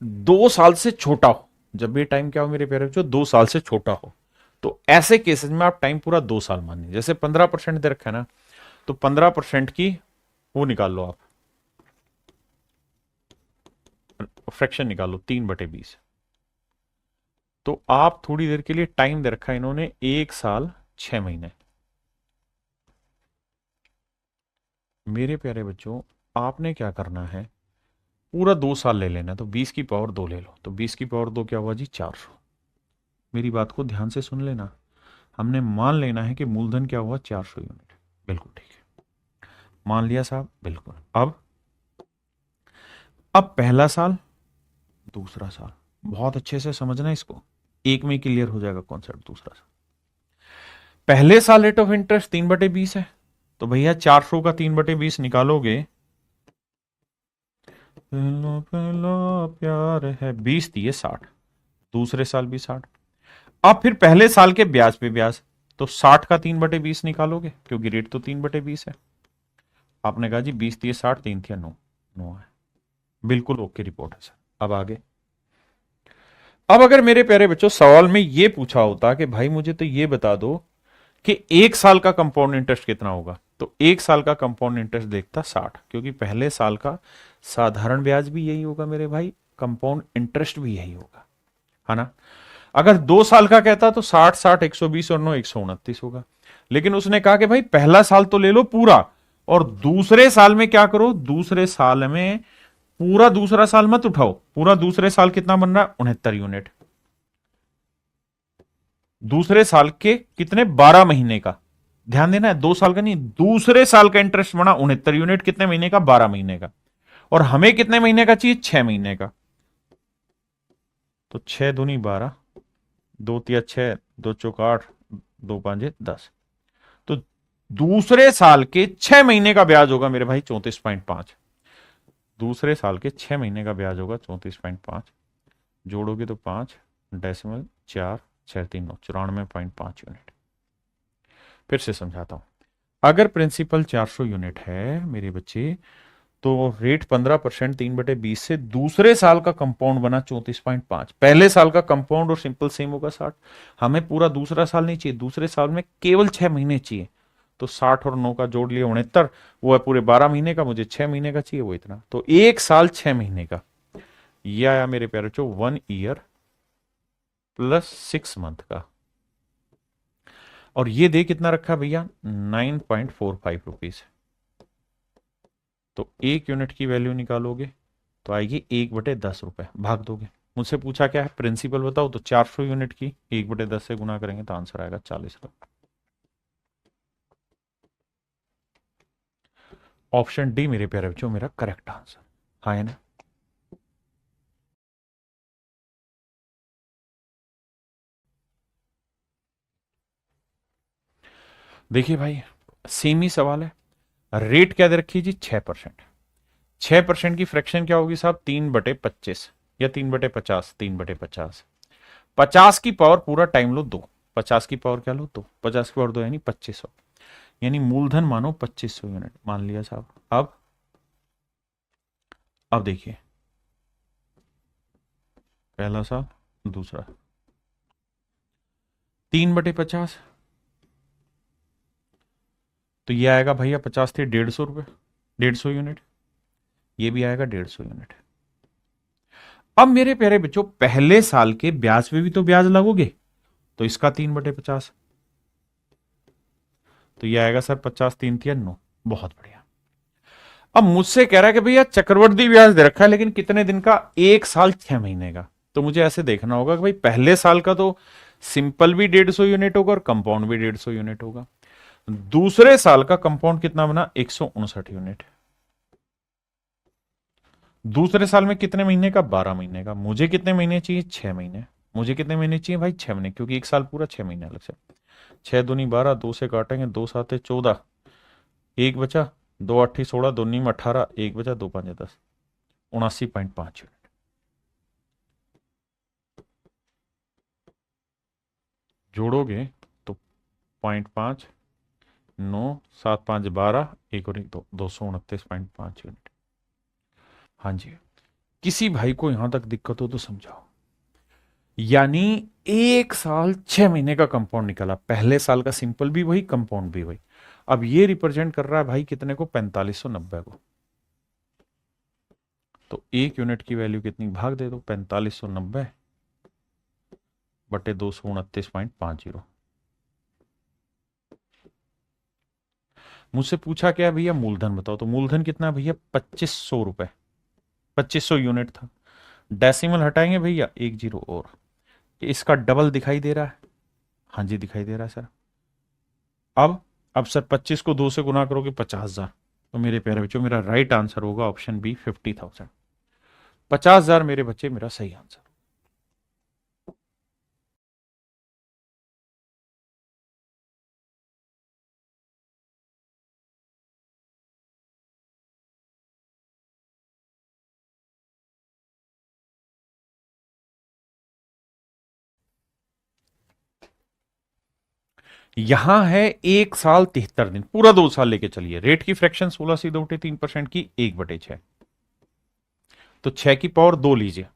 2 साल से छोटा हो, जब भी टाइम क्या हो मेरे प्यारे बच्चों 2 साल से छोटा हो, तो ऐसे केसेस में आप टाइम पूरा 2 साल मानिए। जैसे 15% दे रखा है ना, तो 15% की वो निकाल लो आप, फ्रैक्शन निकालो 3/20। तो आप थोड़ी देर के लिए टाइम दे रखा है इन्होंने 1 साल 6 महीने। मेरे प्यारे बच्चों, आपने क्या करना है, पूरा 2 साल ले लेना। तो 20 की पावर 2 ले लो, तो 20 की पावर 2 क्या हुआ जी, 400। मेरी बात को ध्यान से सुन लेना, हमने मान लेना है कि मूलधन क्या हुआ, 400 यूनिट। बिल्कुल ठीक है, मान लिया साहब, बिल्कुल। अब पहला साल, दूसरा साल, बहुत अच्छे से समझना इसको, एक में क्लियर हो जाएगा कॉन्सेप्ट। दूसरा साल, पहले साल रेट ऑफ इंटरेस्ट 3/20 है, तो भैया 400 का 3/20 निकालोगे, पहला पहला प्यार है 20 दिए 60, दूसरे साल भी 60। अब फिर पहले साल के ब्याज पे ब्याज, तो 60 का 3/20 निकालोगे, क्योंकि रेट तो 3/20 है। आपने कहा जी 20 दिए 60, 3 थिया 9, 9 है, बिल्कुल ओके रिपोर्ट है सर। अब आगे, अब अगर मेरे प्यारे बच्चों सवाल में ये पूछा होता कि भाई मुझे तो ये बता दो कि 1 साल का कंपाउंड इंटरेस्ट कितना होगा, तो 1 साल का कंपाउंड इंटरेस्ट देखता 60, क्योंकि पहले साल का साधारण ब्याज भी यही होगा मेरे भाई, कंपाउंड इंटरेस्ट भी यही होगा, है ना। अगर 2 साल का कहता तो 60 60 120 और 9 129 होगा। लेकिन उसने कहा कि भाई पहला साल तो ले लो पूरा, और दूसरे साल में क्या करो, दूसरे साल में पूरा दूसरा साल मत उठाओ, पूरा दूसरे साल कितना बन रहा है, 69 यूनिट। दूसरे साल के कितने, 12 महीने का, ध्यान देना है, 2 साल का नहीं, दूसरे साल का इंटरेस्ट बना 69 यूनिट, कितने महीने का, 12 महीने का। और हमें कितने महीने का चाहिए, 6 महीने का। तो 6 दूनी 12, 2 तिया 6, 2 चौक 8, 2 5 10। तो दूसरे साल के 6 महीने का ब्याज होगा मेरे भाई 34.5। दूसरे साल के 6 महीने का ब्याज होगा 34.5। जोड़ोगे तो 5.4 6 3 9, 94.5 यूनिट। फिर से समझाता हूं, अगर प्रिंसिपल 400 यूनिट है मेरे बच्चे, तो रेट 15% 3/20 से दूसरे साल का कंपाउंड बना 34.5। पहले साल का कंपाउंड और सिंपल सेम होगा 60। हमें पूरा दूसरा साल नहीं चाहिए, दूसरे साल में केवल 6 महीने चाहिए, तो 60 और 9 का जोड़ लिया 69, वो है पूरे 12 महीने का, मुझे 6 महीने का चाहिए, वो इतना, तो 1 साल 6 महीने का। ये आया मेरे प्यारे बच्चों 1 ईयर प्लस 6 मंथ का। और ये दे कितना रखा भैया, 9.45 रुपीज। तो 1 यूनिट की वैल्यू निकालोगे तो आएगी 1/10 रुपए, भाग दोगे। मुझसे पूछा क्या है, प्रिंसिपल बताओ, तो 400 यूनिट की 1/10 से गुना करेंगे तो आंसर आएगा 40 रुपए। ऑप्शन डी मेरे प्यारे बच्चों मेरा करेक्ट आंसर, हाँ है ना। देखिए भाई, सेम ही सवाल है, रेट क्या दे रखी जी, 6%। 6% की फ्रैक्शन क्या होगी साहब, 3/25 या 3/50, 3/50। 50 की पावर पूरा टाइम लो 2, 50 की पावर क्या लो 2, 50 की पावर 2 यानी 2500, यानी मूलधन मानो 2500 यूनिट मान लिया साहब। अब देखिए, पहला साल, दूसरा, 3/50, तो ये आएगा भैया 50 थे 150 रुपए, 150 यूनिट, ये भी आएगा 150 यूनिट। अब मेरे प्यारे बच्चों पहले साल के ब्याज पे भी तो ब्याज लगोगे, तो इसका 3/50, तो ये आएगा सर 50 3 तिया 9, बहुत बढ़िया। अब मुझसे कह रहा है कि भैया चक्रवृद्धि ब्याज दे रखा है, लेकिन कितने दिन का, 1 साल 6 महीने का। तो मुझे ऐसे देखना होगा कि भाई पहले साल का तो सिंपल भी 150 यूनिट होगा और कंपाउंड भी 150 यूनिट होगा। दूसरे साल का कंपाउंड कितना बना, 159 यूनिट। दूसरे साल में कितने महीने का, 12 महीने का। मुझे कितने महीने चाहिए, 6 महीने। मुझे कितने महीने चाहिए भाई, 6 महीने, क्योंकि 1 साल पूरा 6 महीने अलग से। 6 दूनी 12, 2 से काटेंगे, 2 7 14, एक बचा, 2 8 16, 2 9 18, एक बचा, 2 5 10, 79.5 यूनिट। जोड़ोगे तो 0.5, 9 7 5 12, एक और एक 229.5 यूनिट। हाँ जी, किसी भाई को यहां तक दिक्कत हो तो समझाओ। यानी 1 साल 6 महीने का कंपाउंड निकला, पहले साल का सिंपल भी वही, कंपाउंड भी वही। अब ये रिप्रेजेंट कर रहा है भाई कितने को, 4590 को। तो 1 यूनिट की वैल्यू कितनी, भाग दे दो 4590 बटे 229.50। मुझसे पूछा क्या भैया, मूलधन बताओ, तो मूलधन कितना भैया, 2500 रुपए, 2500 यूनिट था। डेसिमल हटाएंगे भैया, एक जीरो और, इसका डबल दिखाई दे रहा है, हाँ जी दिखाई दे रहा है सर। अब सर 25 को 2 से गुना करोगे 50,000। तो मेरे प्यारे बच्चों मेरा राइट आंसर होगा ऑप्शन बी, 50,000। 50,000 मेरे बच्चे मेरा सही आंसर। यहां है 1 साल 73 दिन, पूरा 2 साल लेके चलिए। रेट की फ्रैक्शन 16 सीधे उठे 3% की, 1/6। तो 6 की पावर 2 लीजिए,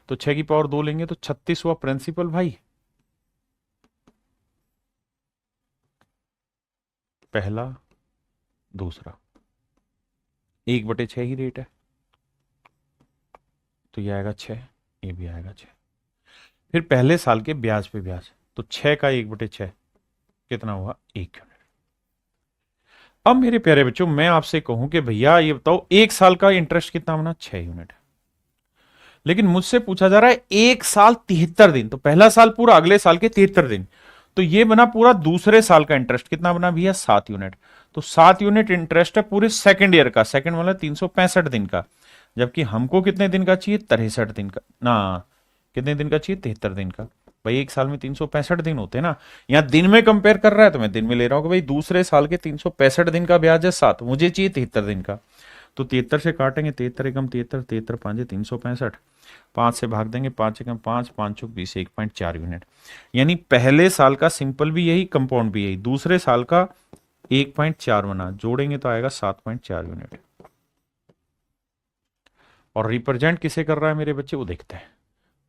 तो 6 की पावर 2 लेंगे तो 36 हुआ प्रिंसिपल भाई, पहला दूसरा, 1/6 ही रेट है, तो ये आएगा 6, ये भी आएगा 6। फिर पहले साल के ब्याज पे ब्याज, तो 6 का 1/6 कितना हुआ, 1 यूनिट। अब मेरे प्यारे बच्चों मैं आपसे कहूं कि भैया ये बताओ 1 साल का इंटरेस्ट कितना बना, 6 यूनिट। लेकिन मुझसे पूछा जा रहा है 1 साल 73 दिन, तो पहला साल पूरा, अगले साल के 73 दिन, तो ये बना पूरा दूसरे साल का इंटरेस्ट कितना बना भैया, 7 यूनिट। तो 7 यूनिट इंटरेस्ट है पूरे सेकंड ईयर का, सेकंड मतलब 365 दिन का। जबकि हमको कितने दिन का चाहिए, 63 दिन का ना, कितने दिन का चाहिए, 73 दिन का। भाई 1 साल में 365 दिन होते हैं ना, यहाँ दिन में कंपेयर कर रहा है तो मैं दिन में ले रहा हूँ कि भाई दूसरे साल के 365 दिन का ब्याज है 7, मुझे चाहिए 73 दिन का। तो 73 से काटेंगे, 73 एकम 73, 73 पांचे 365, 5 से भाग देंगे, 5 एकम 5, 5 चौक 20, 1.4 यूनिट। यानी पहले साल का सिंपल भी यही, कंपाउंड भी यही, दूसरे साल का 1.4 बना, जोड़ेंगे तो आएगा 7.4 यूनिट। और रिप्रेजेंट किसे कर रहा है मेरे बच्चे, वो देखते हैं।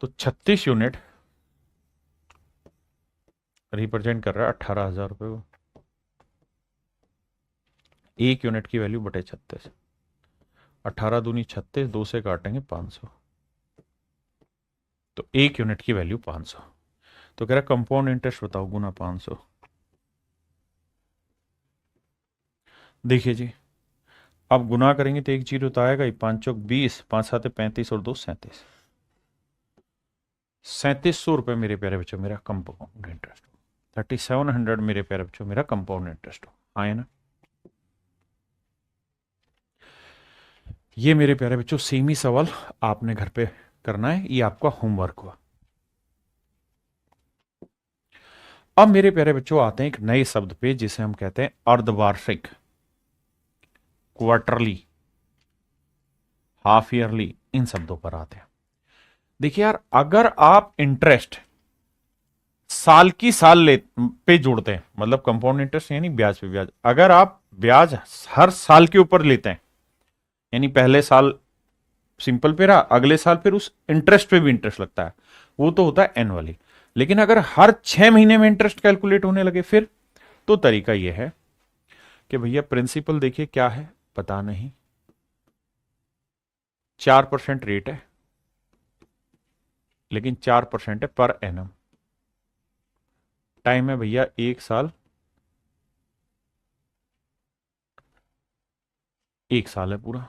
तो 36 यूनिट रिप्रेजेंट कर रहा है 18,000 रुपए को। 1 यूनिट की वैल्यू बटे 36, 18 दूनी 36, 2 से काटेंगे 500, तो 1 यूनिट की वैल्यू 500। तो कह रहा कंपाउंड इंटरेस्ट बताओ, गुना 500। देखिए जी, अब गुना करेंगे तो 1 जीरो तो आएगा ही, 5 चौक 20, 5 सात 35 और 2 37, 3700 रुपए मेरे प्यारे बच्चों मेरा कंपाउंड इंटरेस्ट हो। 3700 मेरे प्यारे बच्चों मेरा कंपाउंड इंटरेस्ट हो, आए ना। ये मेरे प्यारे बच्चों सेम ही सवाल आपने घर पे करना है, ये आपका होमवर्क हुआ। अब मेरे प्यारे बच्चों आते हैं एक नए शब्द पे जिसे हम कहते हैं अर्धवार्षिक, क्वार्टरली, हाफ ईयरली, इन शब्दों पर आते हैं। देखिए यार, अगर आप इंटरेस्ट साल की साल ले पे जोड़ते हैं, मतलब कंपाउंड इंटरेस्ट यानी ब्याज पे ब्याज, अगर आप ब्याज हर साल के ऊपर लेते हैं, यानी पहले साल सिंपल पे रहा, अगले साल फिर उस इंटरेस्ट पे भी इंटरेस्ट लगता है, वो तो होता है एनुअली। लेकिन अगर हर 6 महीने में इंटरेस्ट कैलकुलेट होने लगे फिर, तो तरीका यह है कि भैया प्रिंसिपल देखिए क्या है, पता नहीं, 4% रेट है, लेकिन 4% है पर एनम। टाइम है भैया 1 साल, 1 साल है पूरा।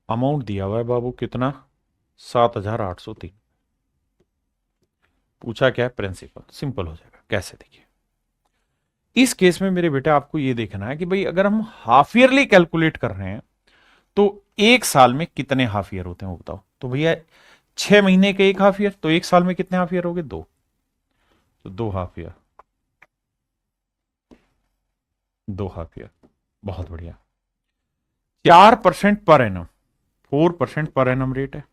अमाउंट दिया हुआ है बाबू कितना, 7,803। पूछा क्या है, प्रिंसिपल, सिंपल हो जाएगा कैसे, देखिए इस केस में मेरे बेटा आपको यह देखना है कि भाई अगर हम हाफ ईयरली कैलकुलेट कर रहे हैं तो 1 साल में कितने हाफ ईयर होते हैं वो बताओ। तो भैया 6 महीने के एक हाफ ईयर, तो 1 साल में कितने हाफ ईयर हो गए, 2, तो 2 हाफ ईयर, 2 हाफ ईयर, बहुत बढ़िया। 4% per annum, 4% per annum rate है,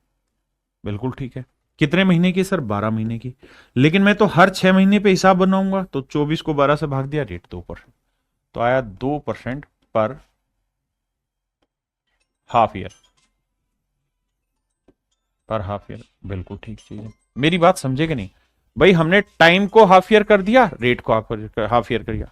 बिल्कुल ठीक है। कितने महीने की सर, 12 महीने की। लेकिन मैं तो हर 6 महीने पे हिसाब बनाऊंगा, तो 24 को 12 से भाग दिया, रेट 2%, तो आया 2% पर हाफ ईयर। पर हाफ ईयर, बिल्कुल ठीक चीज है। मेरी बात समझे कि नहीं भाई? हमने टाइम को हाफ ईयर कर दिया, रेट को हाफ ईयर कर दिया।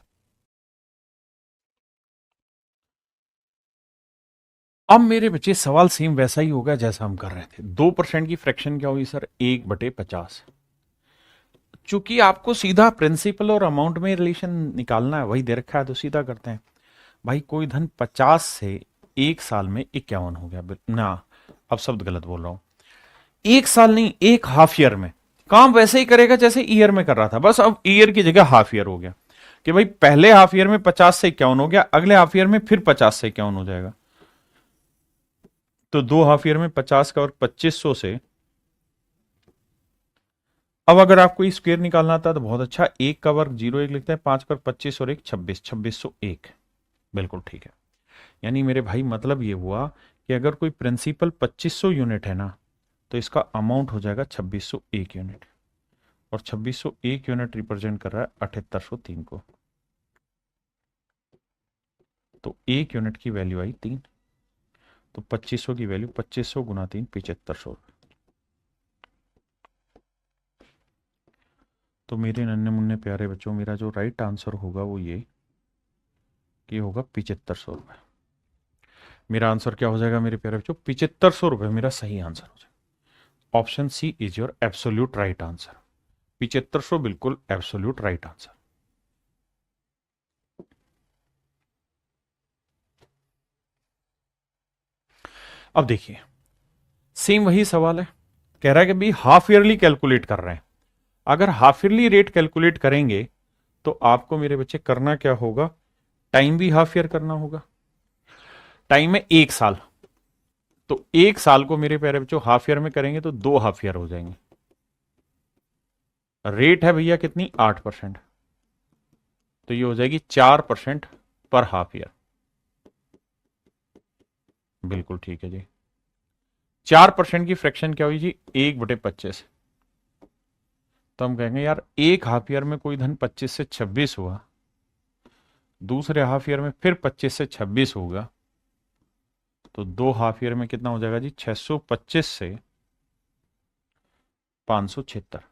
अब मेरे बच्चे सवाल सेम वैसा ही होगा जैसा हम कर रहे थे। 2% की फ्रैक्शन क्या हुई सर? 1/50। चूंकि आपको सीधा प्रिंसिपल और अमाउंट में रिलेशन निकालना है, वही दे रखा है तो सीधा करते हैं। भाई कोई धन 50 से एक साल में 51 हो गया ना, अब शब्द गलत बोल रहा हूं। एक साल नहीं, एक हाफ ईयर में काम वैसे ही करेगा जैसे ईयर में कर रहा था, बस अब ईयर की जगह हाफ ईयर हो गया। कि भाई पहले हाफ ईयर में 50 से 51 हो गया, अगले हाफ ईयर में फिर 50 से 51 हो जाएगा। तो दो हाफ ईयर में 50 का और 2500 से। अब अगर आपको स्क्वायर निकालना था तो बहुत अच्छा, एक का वर्ग 0 1 लिखते हैं, 5 पर 25 और 1 26, 2601। बिल्कुल ठीक है। यानी मेरे भाई मतलब ये हुआ कि अगर कोई प्रिंसिपल 2500 यूनिट है ना, तो इसका अमाउंट हो जाएगा 2601 यूनिट। और 2601 यूनिट रिप्रेजेंट कर रहा है 7803 को। तो एक यूनिट की वैल्यू आई 3। तो 2500 की वैल्यू 2500 गुना 3 7500। तो मेरे नन्हे मुन्ने प्यारे बच्चों, मेरा जो राइट आंसर होगा वो ये होगा 7500 रुपये। मेरा आंसर क्या हो जाएगा मेरे प्यारे बच्चों? 7500 रुपये मेरा सही आंसर हो जाएगा। Option C is your absolute right answer. 7500 बिल्कुल एब्सोल्यूट राइट आंसर। अब देखिए, सेम वही सवाल है। कह रहा है कि भाई हाफ ईयरली कैलकुलेट कर रहे हैं। अगर हाफ ईयरली रेट कैलकुलेट करेंगे तो आपको मेरे बच्चे करना क्या होगा? टाइम भी हाफ ईयर करना होगा। टाइम है एक साल, तो एक साल को मेरे प्यारे बच्चों हाफ ईयर में करेंगे तो 2 हाफ ईयर हो जाएंगे। रेट है भैया कितनी? 8%। तो ये हो जाएगी 4% पर हाफ ईयर। बिल्कुल ठीक है जी। 4% की फ्रैक्शन क्या हुई जी? 1/25। तो हम कहेंगे यार एक हाफ ईयर में कोई धन 25 से 26 हुआ, दूसरे हाफ ईयर में फिर 25 से 26 होगा, तो दो हाफ ईयर में कितना हो जाएगा जी? 625 से 576।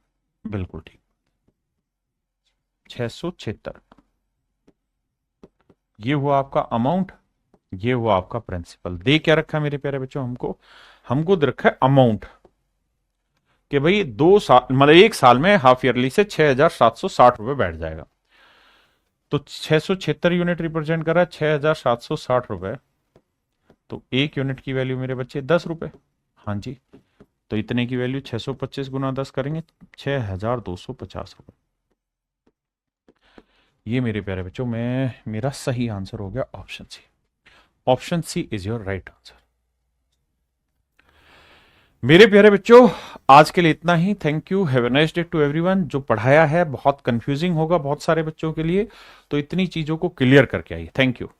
बिल्कुल ठीक, 676। ये हुआ आपका अमाउंट, ये हुआ आपका प्रिंसिपल। दे क्या रखा है मेरे प्यारे बच्चों? हमको दे रखा है अमाउंट कि भाई 2 साल मतलब एक साल में हाफ ईयरली से 6760 रुपए बैठ जाएगा। तो 676 यूनिट रिप्रेजेंट कर रहा है 6760 रुपए। तो एक यूनिट की वैल्यू मेरे बच्चे 10 रुपए। हाँ जी, तो इतने की वैल्यू 625 गुना 10 करेंगे 6250 रुपए। ये मेरे प्यारे बच्चों में मेरा सही आंसर हो गया option C. Option C is your right answer. मेरे प्यारे बच्चों आज के लिए इतना ही। Thank you, have a nice day to everyone. जो पढ़ाया है बहुत कंफ्यूजिंग होगा बहुत सारे बच्चों के लिए, तो इतनी चीजों को क्लियर करके आइए। Thank you.